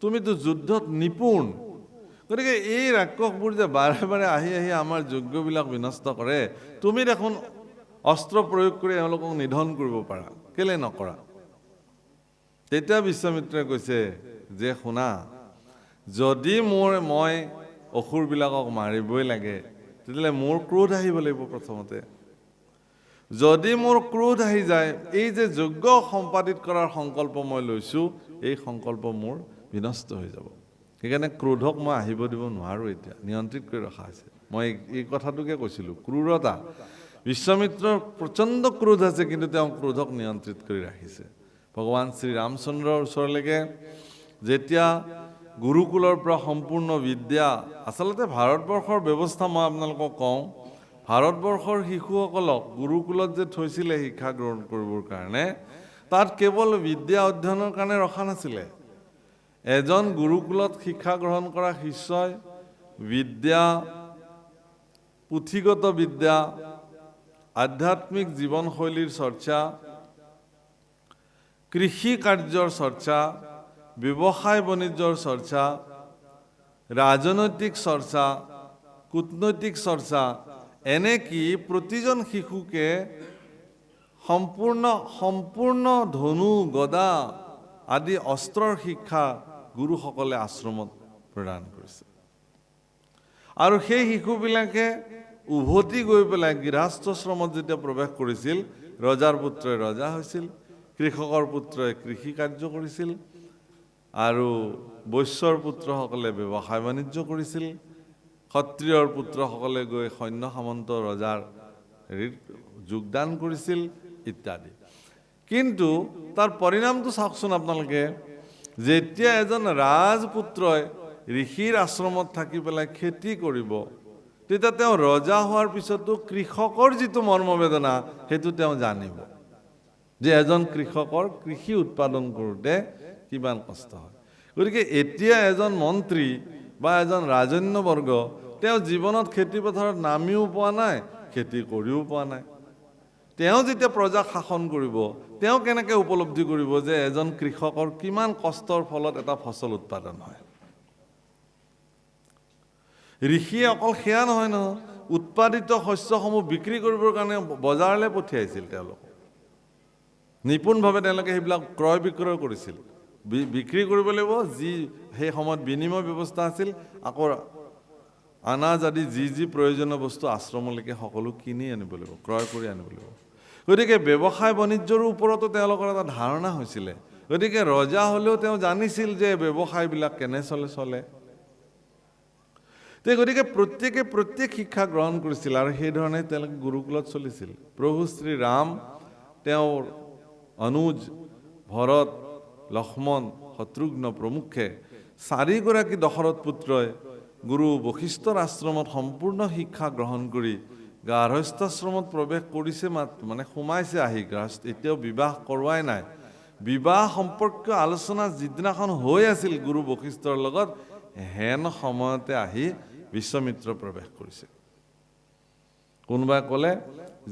তুমিতো যুদ্ধত নিপুণ, গতিকে এই ৰাক্ষসবোৰ যে বাৰে বাৰে আহি আহি আমাৰ যজ্ঞবিলাক বিনষ্ট কৰে, তুমি দেখোন অস্ত্ৰ প্ৰয়োগ কৰি এওঁলোকক নিধন কৰিব পাৰা, কেলে নকৰা? তেতিয়া বিশ্বমিত্ৰই কৈছে যে শুনা, যদি মই অসুৰবিলাকক মাৰিবই লাগে, তেতিয়াহ'লে মোৰ ক্ৰোধ আহিব লাগিব প্ৰথমতে। যদি মোৰ ক্ৰোধ আহি যায়, এই যে যজ্ঞ সম্পাদিত কৰাৰ সংকল্প মই লৈছোঁ, এই সংকল্প মোৰ বিনষ্ট হৈ যাব। সেইকাৰণে ক্ৰোধক মই আহিব দিব নোৱাৰোঁ, এতিয়া নিয়ন্ত্ৰিত কৰি ৰখা হৈছে। মই এই কথাটোকে কৈছিলোঁ, ক্ৰূৰতা। বিশ্বমিত্ৰৰ প্ৰচণ্ড ক্ৰোধ আছে, কিন্তু তেওঁ ক্ৰোধক নিয়ন্ত্ৰিত কৰি ৰাখিছে। ভগৱান শ্ৰীৰামচন্দ্ৰৰ ওচৰলৈকে যেতিয়া গুৰুকুলৰ পৰা সম্পূৰ্ণ বিদ্যা, আচলতে ভাৰতবৰ্ষৰ ব্যৱস্থা মই আপোনালোকক কওঁ, ভাৰতবৰ্ষৰ শিশুসকলক গুৰুকুলত যে থৈছিলে শিক্ষা গ্ৰহণ কৰিবৰ কাৰণে, তাত কেৱল বিদ্যা অধ্যয়নৰ কাৰণে ৰখা নাছিলে। এজন গুৰুকুলত শিক্ষা গ্ৰহণ কৰা শিষ্যই বিদ্যা, পুথিগত বিদ্যা, আধ্যাত্মিক জীৱনশৈলীৰ চৰ্চা, কৃষি কাৰ্যৰ চৰ্চা, ব্যৱসায় বাণিজ্যৰ চৰ্চা, ৰাজনৈতিক চৰ্চা, কূটনৈতিক চৰ্চা, এনেকি প্ৰতিজন শিশুকে সম্পূৰ্ণ ধনু, গদা আদি অস্ত্ৰৰ শিক্ষা গুৰুসকলে আশ্ৰমত প্ৰদান কৰিছে। আৰু সেই শিশুবিলাকে উভতি গৈ পেলাই গৃহস্থশ্ৰমত যেতিয়া প্ৰৱেশ কৰিছিল, ৰজাৰ পুত্ৰই ৰজা হৈছিল, কৃষকৰ পুত্ৰই কৃষি কাৰ্য কৰিছিল, আৰু বৈশ্যৰ পুত্ৰসকলে ব্যৱসায় বাণিজ্য কৰিছিল, ক্ষত্ৰিয়ৰ পুত্ৰসকলে গৈ সৈন্য সামন্ত ৰজাৰ হেৰিত যোগদান কৰিছিল ইত্যাদি। কিন্তু তাৰ পৰিণামটো চাওকচোন আপোনালোকে, যেতিয়া এজন ৰাজপুত্ৰই ঋষিৰ আশ্ৰমত থাকি পেলাই খেতি কৰিব, তেতিয়া তেওঁ ৰজা হোৱাৰ পিছতো কৃষকৰ যিটো মৰ্মবেদনা, সেইটো তেওঁ জানিব যে এজন কৃষকৰ কৃষি উৎপাদন কৰোঁতে কিমান কষ্ট হয়। গতিকে এতিয়া এজন মন্ত্ৰী বা এজন ৰাজন্যবৰ্গ, তেওঁ জীৱনত খেতি পথাৰত নামিও পোৱা নাই, খেতি কৰিও পোৱা নাই। তেওঁ যেতিয়া প্ৰজাক শাসন কৰিব, তেওঁ কেনেকৈ উপলব্ধি কৰিব যে এজন কৃষকৰ কিমান কষ্টৰ ফলত এটা ফচল উৎপাদন হয়। ঋষিয়ে অকল সেয়া নহয়, উৎপাদিত শস্যসমূহ বিক্ৰী কৰিবৰ কাৰণে বজাৰলৈ পঠিয়াইছিল তেওঁলোক। নিপুণভাৱে তেওঁলোকে সেইবিলাক ক্ৰয় বিক্ৰয় কৰিছিল। বিক্ৰী কৰিব লাগিব, যি সেই সময়ত বিনিময় ব্যৱস্থা আছিল, আকৌ আনাজ আদি যি প্ৰয়োজনীয় বস্তু আশ্ৰমলৈকে সকলো কিনি আনিব লাগিব, ক্ৰয় কৰি আনিব লাগিব। গতিকে ব্যৱসায় বাণিজ্যৰ ওপৰতো তেওঁলোকৰ এটা ধাৰণা হৈছিলে। গতিকে ৰজা হ'লেও তেওঁ জানিছিল যে ব্যৱসায়বিলাক কেনে চলে। গতিকে প্ৰত্যেক শিক্ষা গ্ৰহণ কৰিছিল, আৰু সেইধৰণে তেওঁলোকে গুৰুকুলত চলিছিল। প্ৰভু শ্ৰীৰাম, তেওঁৰ অনুজ ভৰত, লক্ষ্মণ, শত্ৰুঘ্ন প্ৰমুখ্যে 4গৰাকী দশৰথ পুত্ৰই গুৰু বশিষ্ঠৰ আশ্ৰমত সম্পূৰ্ণ শিক্ষা গ্ৰহণ কৰি গাৰ্হস্থ্যাশ্ৰমত প্ৰৱেশ কৰিছে, সোমাইছে আহি, এতিয়াও বিবাহ কৰোৱাই নাই। বিবাহ সম্পৰ্কীয় আলোচনা যিদিনাখন হৈ আছিল গুৰু বশিষ্ঠৰ লগত, হেন সময়তে আহি বিশ্বমিত্ৰ প্ৰৱেশ কৰিছে। কোনোবাই ক'লে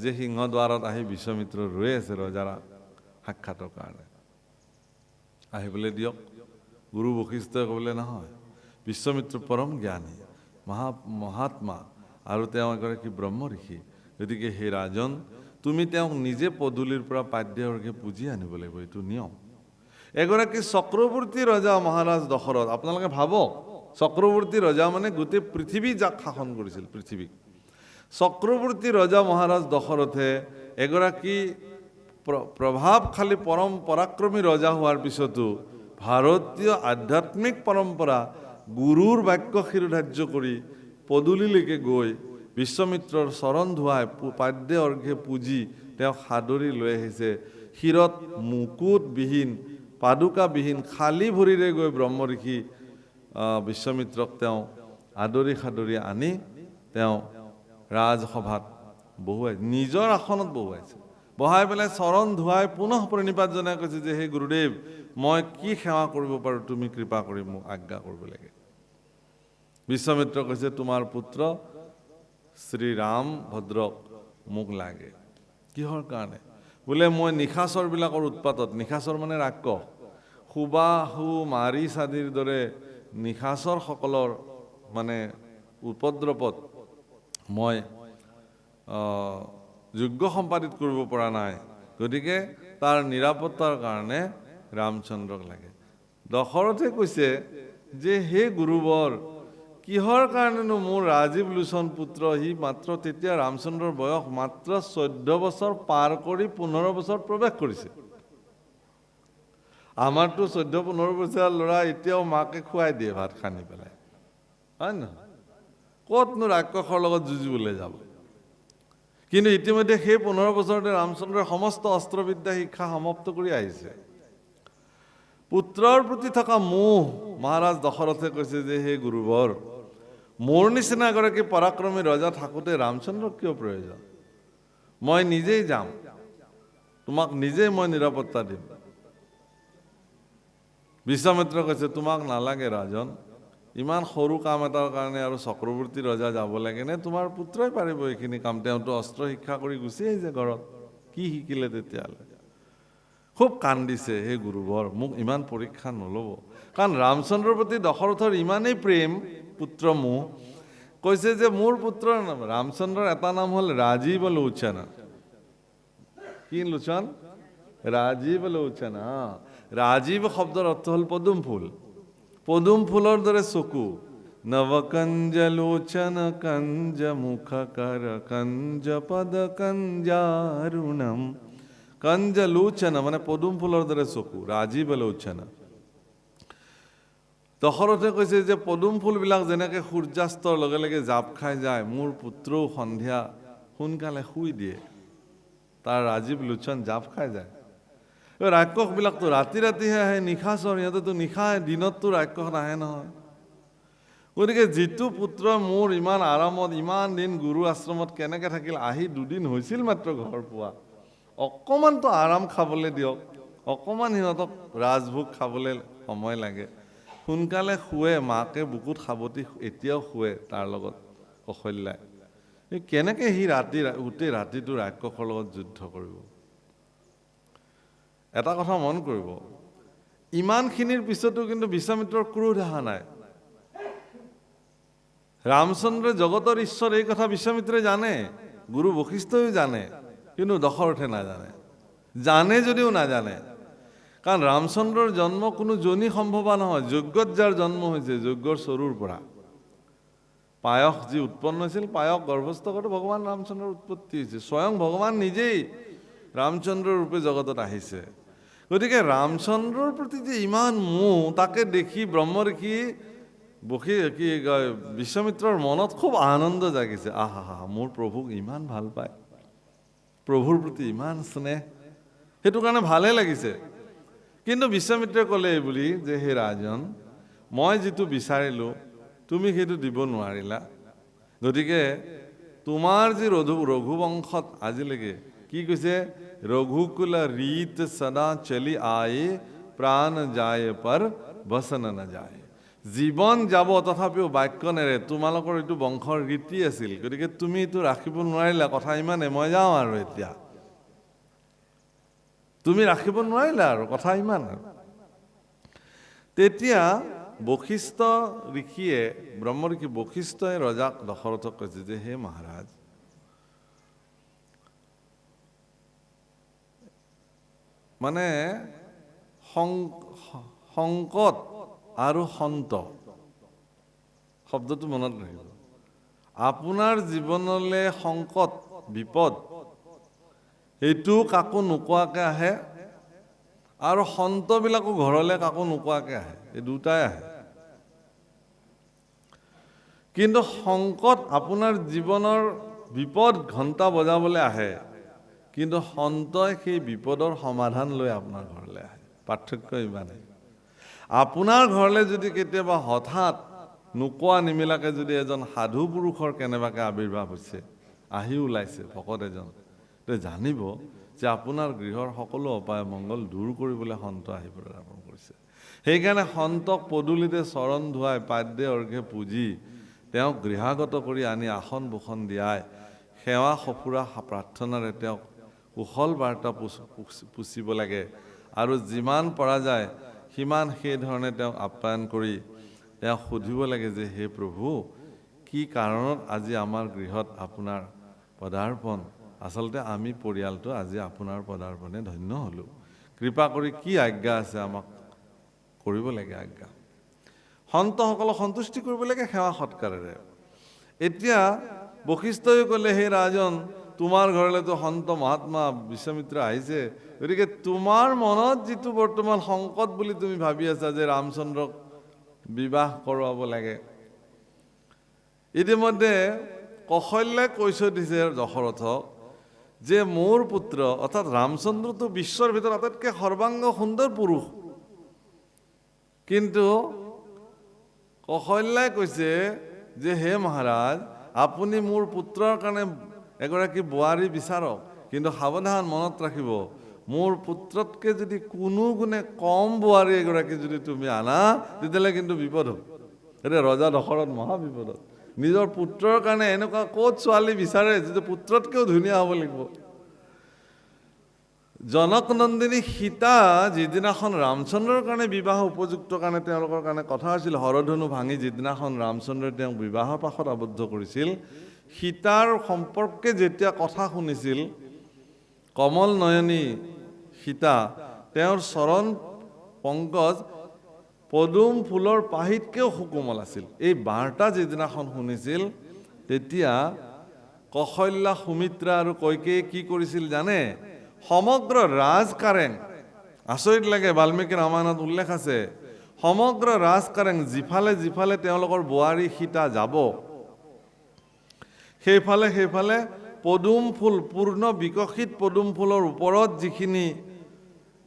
যে সিংহদ্বাৰত আহি বিশ্বমিত্ৰ ৰৈ আছে ৰজাৰ সাক্ষাতৰ কাৰণে, আহিবলৈ দিয়ক। গুৰু বশিষ্ঠই ক'বলৈ নহয়, বিশ্বমিত্ৰ পৰম জ্ঞানী মহাত্মা আৰু তেওঁ এগৰাকী ব্ৰহ্ম ঋষি, গতিকে সেই ৰাজন তুমি তেওঁক নিজে পদূলিৰ পৰা পাদ্য অৰ্ঘ্যে পুজি আনিব লাগিব, এইটো নিয়ম। এগৰাকী চক্ৰৱৰ্তী ৰজা মহাৰাজ দশৰথ, আপোনালোকে ভাবক চক্ৰৱৰ্তী ৰজা মানে গোটেই পৃথিৱী যাক শাসন কৰিছিল, পৃথিৱীক। চক্ৰৱৰ্তী ৰজা মহাৰাজ দশৰথে এগৰাকী প্ৰভাৱশালী পৰম পৰাক্ৰমী ৰজা হোৱাৰ পিছতো ভাৰতীয় আধ্যাত্মিক পৰম্পৰা গুৰুৰ বাক্য শিৰোধাৰ্য কৰি পদূলিলৈকে গৈ বিশ্বমিত্ৰৰ চৰণ ধুৱাই পাদ্য অৰ্ঘ্যে পুজি তেওঁক সাদৰি লৈ আহিছে। শিৰত মুকুটবিহীন, পাদুকাবিহীন খালী ভৰিৰে গৈ ব্ৰহ্ম ঋষি বিশ্বমিত্ৰক তেওঁ আদৰি সাদৰি আনি তেওঁ ৰাজসভাত বহুৱাই নিজৰ আসনত বহুৱাইছে। বহাই পেলাই চৰণ ধুৱাই পুনঃ প্ৰণিপাত জনাই কৈছে যে হে গুৰুদেৱ, মই কি সেৱা কৰিব পাৰোঁ, তুমি কৃপা কৰি মোক আজ্ঞা কৰিব লাগে। বিশ্বমিত্ৰ কৈছে তোমাৰ পুত্ৰ শ্ৰীৰাম ভদ্ৰক মোক লাগে। কিহৰ কাৰণে? বোলে মই নিশাচৰবিলাকৰ উৎপাতত, নিশাচৰ মানে ৰাক্ষস, সুবাহু মাৰিচ আদিৰ দৰে নিশাচৰসকলৰ মানে উপদ্ৰৱত মই যোগ্য সম্পাদিত কৰিব পৰা নাই, গতিকে তাৰ নিৰাপত্তাৰ কাৰণে ৰামচন্দ্ৰক লাগে। দশৰথে কৈছে যে হে গুৰুবৰ, কিহৰ কাৰণেনো মোৰ ৰাজীৱ লোচন পুত্ৰ, সি মাত্ৰ তেতিয়া ৰামচন্দ্ৰৰ বয়স মাত্ৰ 14 বছৰ পাৰ কৰি 15 বছৰ প্ৰৱেশ কৰিছে। আমাৰতো 14-15 বছৰীয়া ল'ৰা এতিয়াও মাকে খুৱাই দিয়ে ভাত সানি পেলাই, হয় নহয়? ক'তনো ৰাক্ষসৰ লগত যুঁজিবলৈ যাব? কিন্তু ইতিমধ্যে সেই 15 বছৰতে ৰামচন্দ্ৰৰ সমস্ত অস্ত্ৰবিদ্যা শিক্ষা সমাপ্ত কৰি আহিছে। পুত্ৰৰ প্ৰতি থকা মোহ মহাৰাজ দশৰথে কৈছে যে হে গুৰুবৰ, মোৰ নিচিনা এগৰাকী পৰাক্ৰমী ৰজা থাকোঁতে ৰামচন্দ্ৰক কিয় প্ৰয়োজন? মই নিজেই যাম, তোমাক নিজেই মই নিৰাপত্তা দিম। বিশ্বমিত্ৰ কৈছে তোমাক নালাগে ৰাজন, ইমান সৰু কাম এটাৰ কাৰণে আৰু চক্ৰৱৰ্তী ৰজা যাব লাগে নে? তোমাৰ পুত্ৰই পাৰিব এইখিনি কাম, তেওঁতো অস্ত্ৰ শিক্ষা কৰি গুচি আহিছে ঘৰত, কি শিকিলে তেতিয়াহ'লে? খুব কান্দিছে, হে গুৰুবৰ মোক ইমান পৰীক্ষা নল'ব। কাৰণ ৰামচন্দ্ৰৰ প্ৰতি দশৰথৰ ইমানেই প্ৰেম, পুত্ৰ মোহ, কৈছে যে মোৰ পুত্ৰৰ নাম ৰামচন্দ্ৰৰ এটা নাম হ'ল ৰাজীৱ লোচন। কি লোচন? ৰাজীৱ লোচন। ৰাজীৱ শব্দৰ অৰ্থ হ'ল পদুম ফুল, পদুম ফুলৰ দৰে চকু। নৱকঞ্জ লোচন কঞ্জ মুখ কৰ কঞ্জ পদ কঞ্জাৰুণম। কঞ্জ লোচন মানে পদুম ফুলৰ দৰে চকু, ৰাজীৱ লোচন। দশৰথে কৈছে যে পদুম ফুলবিলাক যেনেকৈ সূৰ্যাস্তৰ লগে লগে জাপ খাই যায়, মোৰ পুত্ৰও সন্ধিয়া সোনকালে শুই দিয়ে, তাৰ ৰাজীৱ লোচন জাপ খাই যায়। ৰাক্ষসবিলাকতো ৰাতি ৰাতিহে আহে, নিশাচৰ, সিহঁতেতো নিশাই, দিনততো ৰাক্ষস নাহে নহয়। গতিকে যিটো পুত্ৰ মোৰ ইমান আৰামত ইমান দিন গুৰু আশ্ৰমত কেনেকৈ থাকিল, আহি 2 দিন হৈছিল মাত্ৰ ঘৰ পোৱা, অকণমানতো আৰাম খাবলৈ দিয়ক, অকণমান সিহঁতক ৰাজভোগ খাবলৈ সময় লাগে। সোনকালে শুৱে, মাকে বুকুত সাৱটি এতিয়াও শুৱে তাৰ লগত কৌশল্যাই। কেনেকৈ সি গোটেই ৰাতিটো ৰাক্ষসৰ লগত যুদ্ধ কৰিব? এটা কথা মন কৰিব, ইমানখিনিৰ পিছতো কিন্তু বিশ্বমিত্ৰৰ ক্ৰোধ অহা নাই। ৰামচন্দ্ৰ জগতৰ ঈশ্বৰ এই কথা বিশ্বমিত্ৰে জানে, গুৰু বশিষ্ঠই জানে, কিন্তু দশৰথে নাজানে। জানে যদিও নাজানে, কাৰণ ৰামচন্দ্ৰৰ জন্ম কোনো জনি সম্ভৱা নহয়, যজ্ঞত যাৰ জন্ম হৈছে, যজ্ঞৰ চৰুৰ পৰা পায়স যি উৎপন্ন হৈছিল, পায়স গৰ্ভস্থ কৰি ভগৱান ৰামচন্দ্ৰৰ উৎপত্তি হৈছে। স্বয়ং ভগৱান নিজেই ৰামচন্দ্ৰৰ ৰূপে জগতত আহিছে। গতিকে ৰামচন্দ্ৰৰ প্ৰতি যে ইমান মোহ, তাকে দেখি ব্ৰহ্ম ঋষি বিশ্বমিত্ৰৰ মনত খুব আনন্দ জাগিছে। আহা হা, মোৰ প্ৰভুক ইমান ভাল পায়, প্ৰভুৰ প্ৰতি ইমান স্নেহ, সেইটো কাৰণে ভালে লাগিছে। কিন্তু বিশ্বমিত্ৰে ক'লে এই বুলি যে হে ৰাজন, মই যিটো বিচাৰিলোঁ তুমি সেইটো দিব নোৱাৰিলা, গতিকে তোমাৰ যি ৰঘুবংশত আজিলৈকে কি কৈছে, रघुकुल रीत सदा चली आए प्राण जाए पर बसन न যায় জীৱন যাব তথাপিও বাক্য নেৰে তোমালোকৰ এইটো বংশৰ ৰীতি আছিল গতিকে তুমি এইটো ৰাখিব নোৱাৰিলা কথা ইমানে মই যাওঁ আৰু এতিয়া তুমি ৰাখিব নোৱাৰিলা আৰু কথা ইমান তেতিয়া বশিষ্ঠ ঋষিয়ে ব্ৰহ্ম ঋষি বশিষ্ঠই ৰজাক দশৰথক কৈছে যে হে মহাৰাজ মানে সংকট আৰু সন্ত শব্দটো মনত ৰাখিব আপোনাৰ জীৱনলৈ সংকট বিপদ এইটো কাকো নোকোৱাকে আহে আৰু সন্তবিলাকো ঘৰলৈ কাকো নোকোৱাকে আহে এই দুটাই আহে কিন্তু সংকট আপোনাৰ জীৱনৰ বিপদ ঘণ্টা বজাবলৈ আহে কিন্তু সন্তই সেই বিপদৰ সমাধান লৈ আপোনাৰ ঘৰলৈ আহে পাৰ্থক্য ইমানেই আপোনাৰ ঘৰলৈ যদি কেতিয়াবা হঠাৎ নোকোৱা নিমিলাকে যদি এজন সাধু পুৰুষৰ কেনেবাকৈ আৱিৰ্ভাৱ হৈছে আহি ওলাইছে ভকত এজন জানিব যে আপোনাৰ গৃহৰ সকলো অপায় মংগল দূৰ কৰিবলৈ সন্ত আহি প্ৰদান কৰিছে সেইকাৰণে সন্তক পদূলিতে চৰণ ধুৱাই পাদ্যে অৰ্ঘ্যে পূজি তেওঁক গৃহাগত কৰি আনি আসন ভূষণ দিয়াই সেৱা সফুৰা প্ৰাৰ্থনাৰে তেওঁক কুশল বাৰ্তা পুচিব লাগে আৰু যিমান পৰা যায় সিমান সেই ধৰণে তেওঁক আপ্যায়ন কৰি তেওঁক সুধিব লাগে যে হে প্ৰভু কি কাৰণত আজি আমাৰ গৃহত আপোনাৰ পদাৰ্পণ আচলতে আমি পৰিয়ালটো আজি আপোনাৰ পদাৰ্পণে ধন্য হ'লোঁ কৃপা কৰি কি আজ্ঞা আছে আমাক কৰিব লাগে আজ্ঞা সন্তসকলক সন্তুষ্টি কৰিব লাগে সেৱা সৎকাৰেৰে এতিয়া বশিষ্ঠই ক'লে হে ৰাজন তোমাৰ ঘৰলৈতো সন্ত মহাত্মা বিশ্বমিত্ৰ আহিছে গতিকে তোমাৰ মনত যিটো বৰ্তমান সংকট বুলি তুমি ভাবি আছা যে ৰামচন্দ্ৰক বিবাহ কৰোৱাব লাগে ইতিমধ্যে কৌশল্যাই কৈ থৈ দিছে দশৰথক যে মোৰ পুত্ৰ অৰ্থাৎ ৰামচন্দ্ৰটো বিশ্বৰ ভিতৰত আটাইতকৈ সৰ্বাংগ সুন্দৰ পুৰুষ কিন্তু কৌশল্যাই কৈছে যে হে মহাৰাজ আপুনি মোৰ পুত্ৰৰ কাৰণে এগৰাকী বোৱাৰী বিচাৰক কিন্তু সাৱধান মনত ৰাখিব মোৰ পুত্ৰতকৈ যদি কোনো গুণে কম বোৱাৰী এগৰাকী যদি তুমি আনা তেতিয়াহ'লে কিন্তু বিপদ হ'ব এতিয়া ৰজা দশৰথ মহা বিপদত নিজৰ পুত্ৰৰ কাৰণে এনেকুৱা ক'ত ছোৱালী বিচাৰে যিটো পুত্ৰতকৈও ধুনীয়া হ'ব লাগিব জনক নন্দিনী সীতা যিদিনাখন ৰামচন্দ্ৰৰ কাৰণে বিবাহ উপযুক্ত কাৰণে তেওঁলোকৰ কাৰণে কথা হৈছিল হৰধনু ভাঙি যিদিনাখন ৰামচন্দ্ৰই তেওঁক বিবাহৰ পাশত আবদ্ধ কৰিছিল সীতাৰ সম্পৰ্কে যেতিয়া কথা শুনিছিল কমল নয়নী সীতা তেওঁৰ চৰণ পংকজ পদুম ফুলৰ পাহিতকৈও সুকোমল আছিল এই বাৰ্তা যিদিনাখন শুনিছিল তেতিয়া কৌশল্যা সুমিত্ৰা আৰু কৈকেয়ী কি কৰিছিল জানে সমগ্ৰ ৰাজকাৰেং আচৰিত লাগে বাল্মীকি ৰামায়ণত উল্লেখ আছে সমগ্ৰ ৰাজকাৰেং যিফালে যিফালে তেওঁলোকৰ বোৱাৰী সীতা যাব সেইফালে পদুম ফুল পূৰ্ণ বিকশিত পদুম ফুলৰ ওপৰত যিখিনি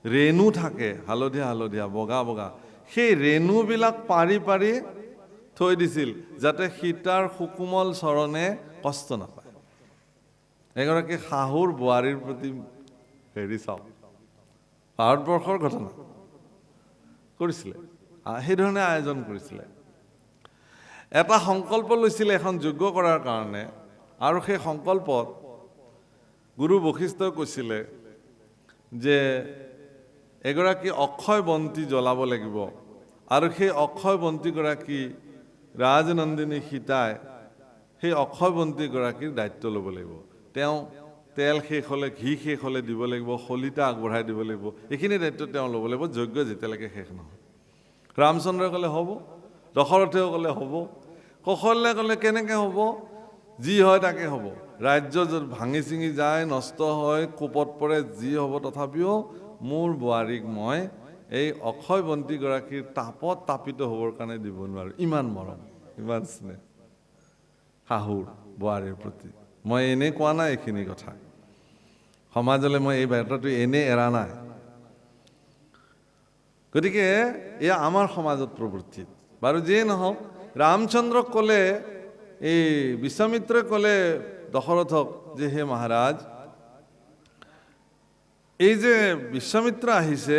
ৰেণু থাকে হালধীয়া হালধীয়া বগা বগা সেই ৰেণুবিলাক পাৰি পাৰি থৈ দিছিল যাতে সীতাৰ সুকোমল চৰণে কষ্ট নাপায় এগৰাকী শাহুৰ বোৱাৰীৰ প্ৰতি হেৰি চাওক ভাৰতবৰ্ষৰ ঘটনা কৰিছিলে সেইধৰণে আয়োজন কৰিছিলে এটা সংকল্প লৈছিলে এখন যজ্ঞ কৰাৰ কাৰণে আৰু সেই সংকল্পত গুৰু বশিষ্ঠই কৈছিলে যে এগৰাকী অক্ষয় বন্তি জ্বলাব লাগিব আৰু সেই অক্ষয় বন্তিগৰাকী ৰাজনন্দিনী সীতাই সেই অক্ষয় বন্তিগৰাকীৰ দায়িত্ব ল'ব লাগিব তেওঁ তেল শেষ হ'লে ঘি শেষ হ'লে দিব লাগিব শলিতা আগবঢ়াই দিব লাগিব এইখিনি দায়িত্ব তেওঁ ল'ব লাগিব যজ্ঞ যেতিয়ালৈকে শেষ নহয় ৰামচন্দ্ৰই ক'লে হ'ব দশৰথেও ক'লে হ'ব কৌশল্যাই ক'লে কেনেকৈ হ'ব যি হয় তাকে হ'ব ৰাজ্য য'ত ভাঙি চিঙি যায় নষ্ট হয় কোপত পৰে যি হ'ব তথাপিও মোৰ বোৱাৰীক মই এই অক্ষয় বন্তিগৰাকীৰ তাপত তাপিত হ'বৰ কাৰণে দিব নোৱাৰোঁ ইমান মৰম ইমান স্নেহ শাহুৰ বোৱাৰীৰ প্ৰতি মই এনেই কোৱা নাই এইখিনি কথা সমাজলৈ মই এই বাৰ্তাটো এনেই এৰা নাই গতিকে এয়া আমাৰ সমাজত প্ৰবৃত্তি বাৰু যিয়ে নহওক ৰামচন্দ্ৰক ক'লে এই বিশ্বামিত্ৰই ক'লে দশৰথক যে হে মহাৰাজ এই যে বিশ্বামিত্ৰ আহিছে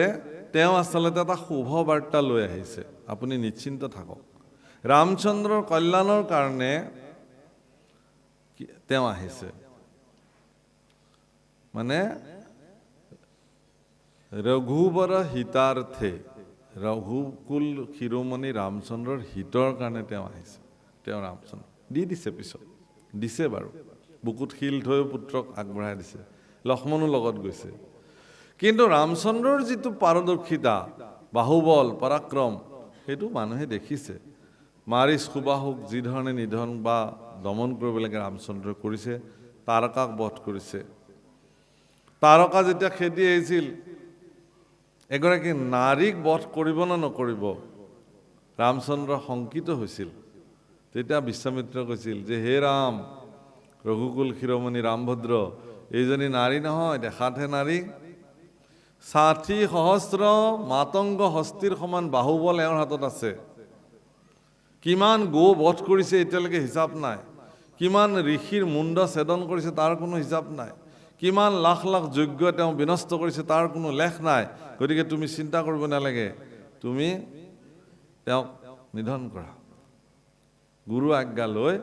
তেওঁ আচলতে এটা শুভ বাৰ্তা লৈ আহিছে আপুনি নিশ্চিন্ত থাকক ৰামচন্দ্ৰৰ কল্যাণৰ কাৰণে তেওঁ আহিছে মানে ৰঘুবৰ হিতাৰ্থে ৰঘুকুল শিৰোমণি ৰামচন্দ্ৰৰ হিতৰ কাৰণে তেওঁ আহিছে তেওঁ ৰামচন্দ্ৰ দি দিছে পিছত দিছে বাৰু বুকুত শিল থৈ পুত্ৰক আগবঢ়াই দিছে লক্ষ্মণো লগত গৈছে কিন্তু ৰামচন্দ্ৰৰ যিটো পাৰদৰ্শিতা বাহুবল পৰাক্ৰম সেইটো মানুহে দেখিছে মাৰিচ সুবাহুক যি ধৰণে নিধন বা দমন কৰিব লাগে ৰামচন্দ্ৰই কৰিছে তাৰকাক বধ কৰিছে তাৰকা যেতিয়া খেদি আহিছিল এগৰাকী নাৰীক বধ কৰিব নে নকৰিব ৰামচন্দ্ৰ শংকিত হৈছিল তেতিয়া বিশ্বামিত্ৰ কৈছিল যে হে ৰাম ৰঘুকুল শিৰোমণি ৰামভদ্ৰ এইজনী নাৰী নহয় দেখাতহে নাৰী ৬০,০০০ মাতংগ হস্তিৰ সমান বাহুবল এওঁৰ হাতত আছে কিমান গো বধ কৰিছে এতিয়ালৈকে হিচাপ নাই কিমান ঋষিৰ মুণ্ড ছেদন কৰিছে তাৰ কোনো হিচাপ নাই কিমান লাখ লাখ যজ্ঞ তেওঁ বিনষ্ট কৰিছে তাৰ কোনো লেখ নাই গতিকে তুমি চিন্তা কৰিব নালাগে তুমি তেওঁক নিধন কৰা গুৰু আজ্ঞা লৈ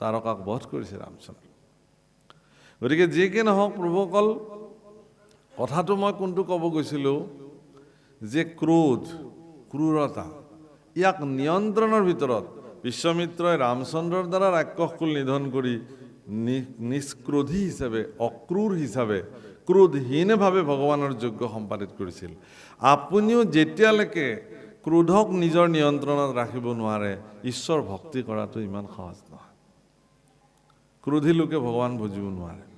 তাৰকাক বধ কৰিছে ৰামচন্দ্ৰ গতিকে যি কি নহওক প্ৰভুসকল কথাটো মই কোনটো ক'ব গৈছিলোঁ যে ক্ৰোধতা ইয়াক নিয়ন্ত্ৰণৰ ভিতৰত বিশ্বামিত্ৰই ৰামচন্দ্ৰৰ দ্বাৰা ৰাক্ষসকুল নিধন কৰি নিষ্ক্ৰোধী হিচাপে অক্ৰূৰ হিচাপে ক্ৰোধহীনভাৱে ভগৱানৰ যজ্ঞ সম্পাদিত কৰিছিল আপুনিও যেতিয়ালৈকে ক্ৰোধক নিজৰ নিয়ন্ত্ৰণত ৰাখিব নোৱাৰে ঈশ্বৰ ভক্তি কৰাটো ইমান সহজ নহয় ক্ৰোধী লোকে ভগৱান বুজিব নোৱাৰে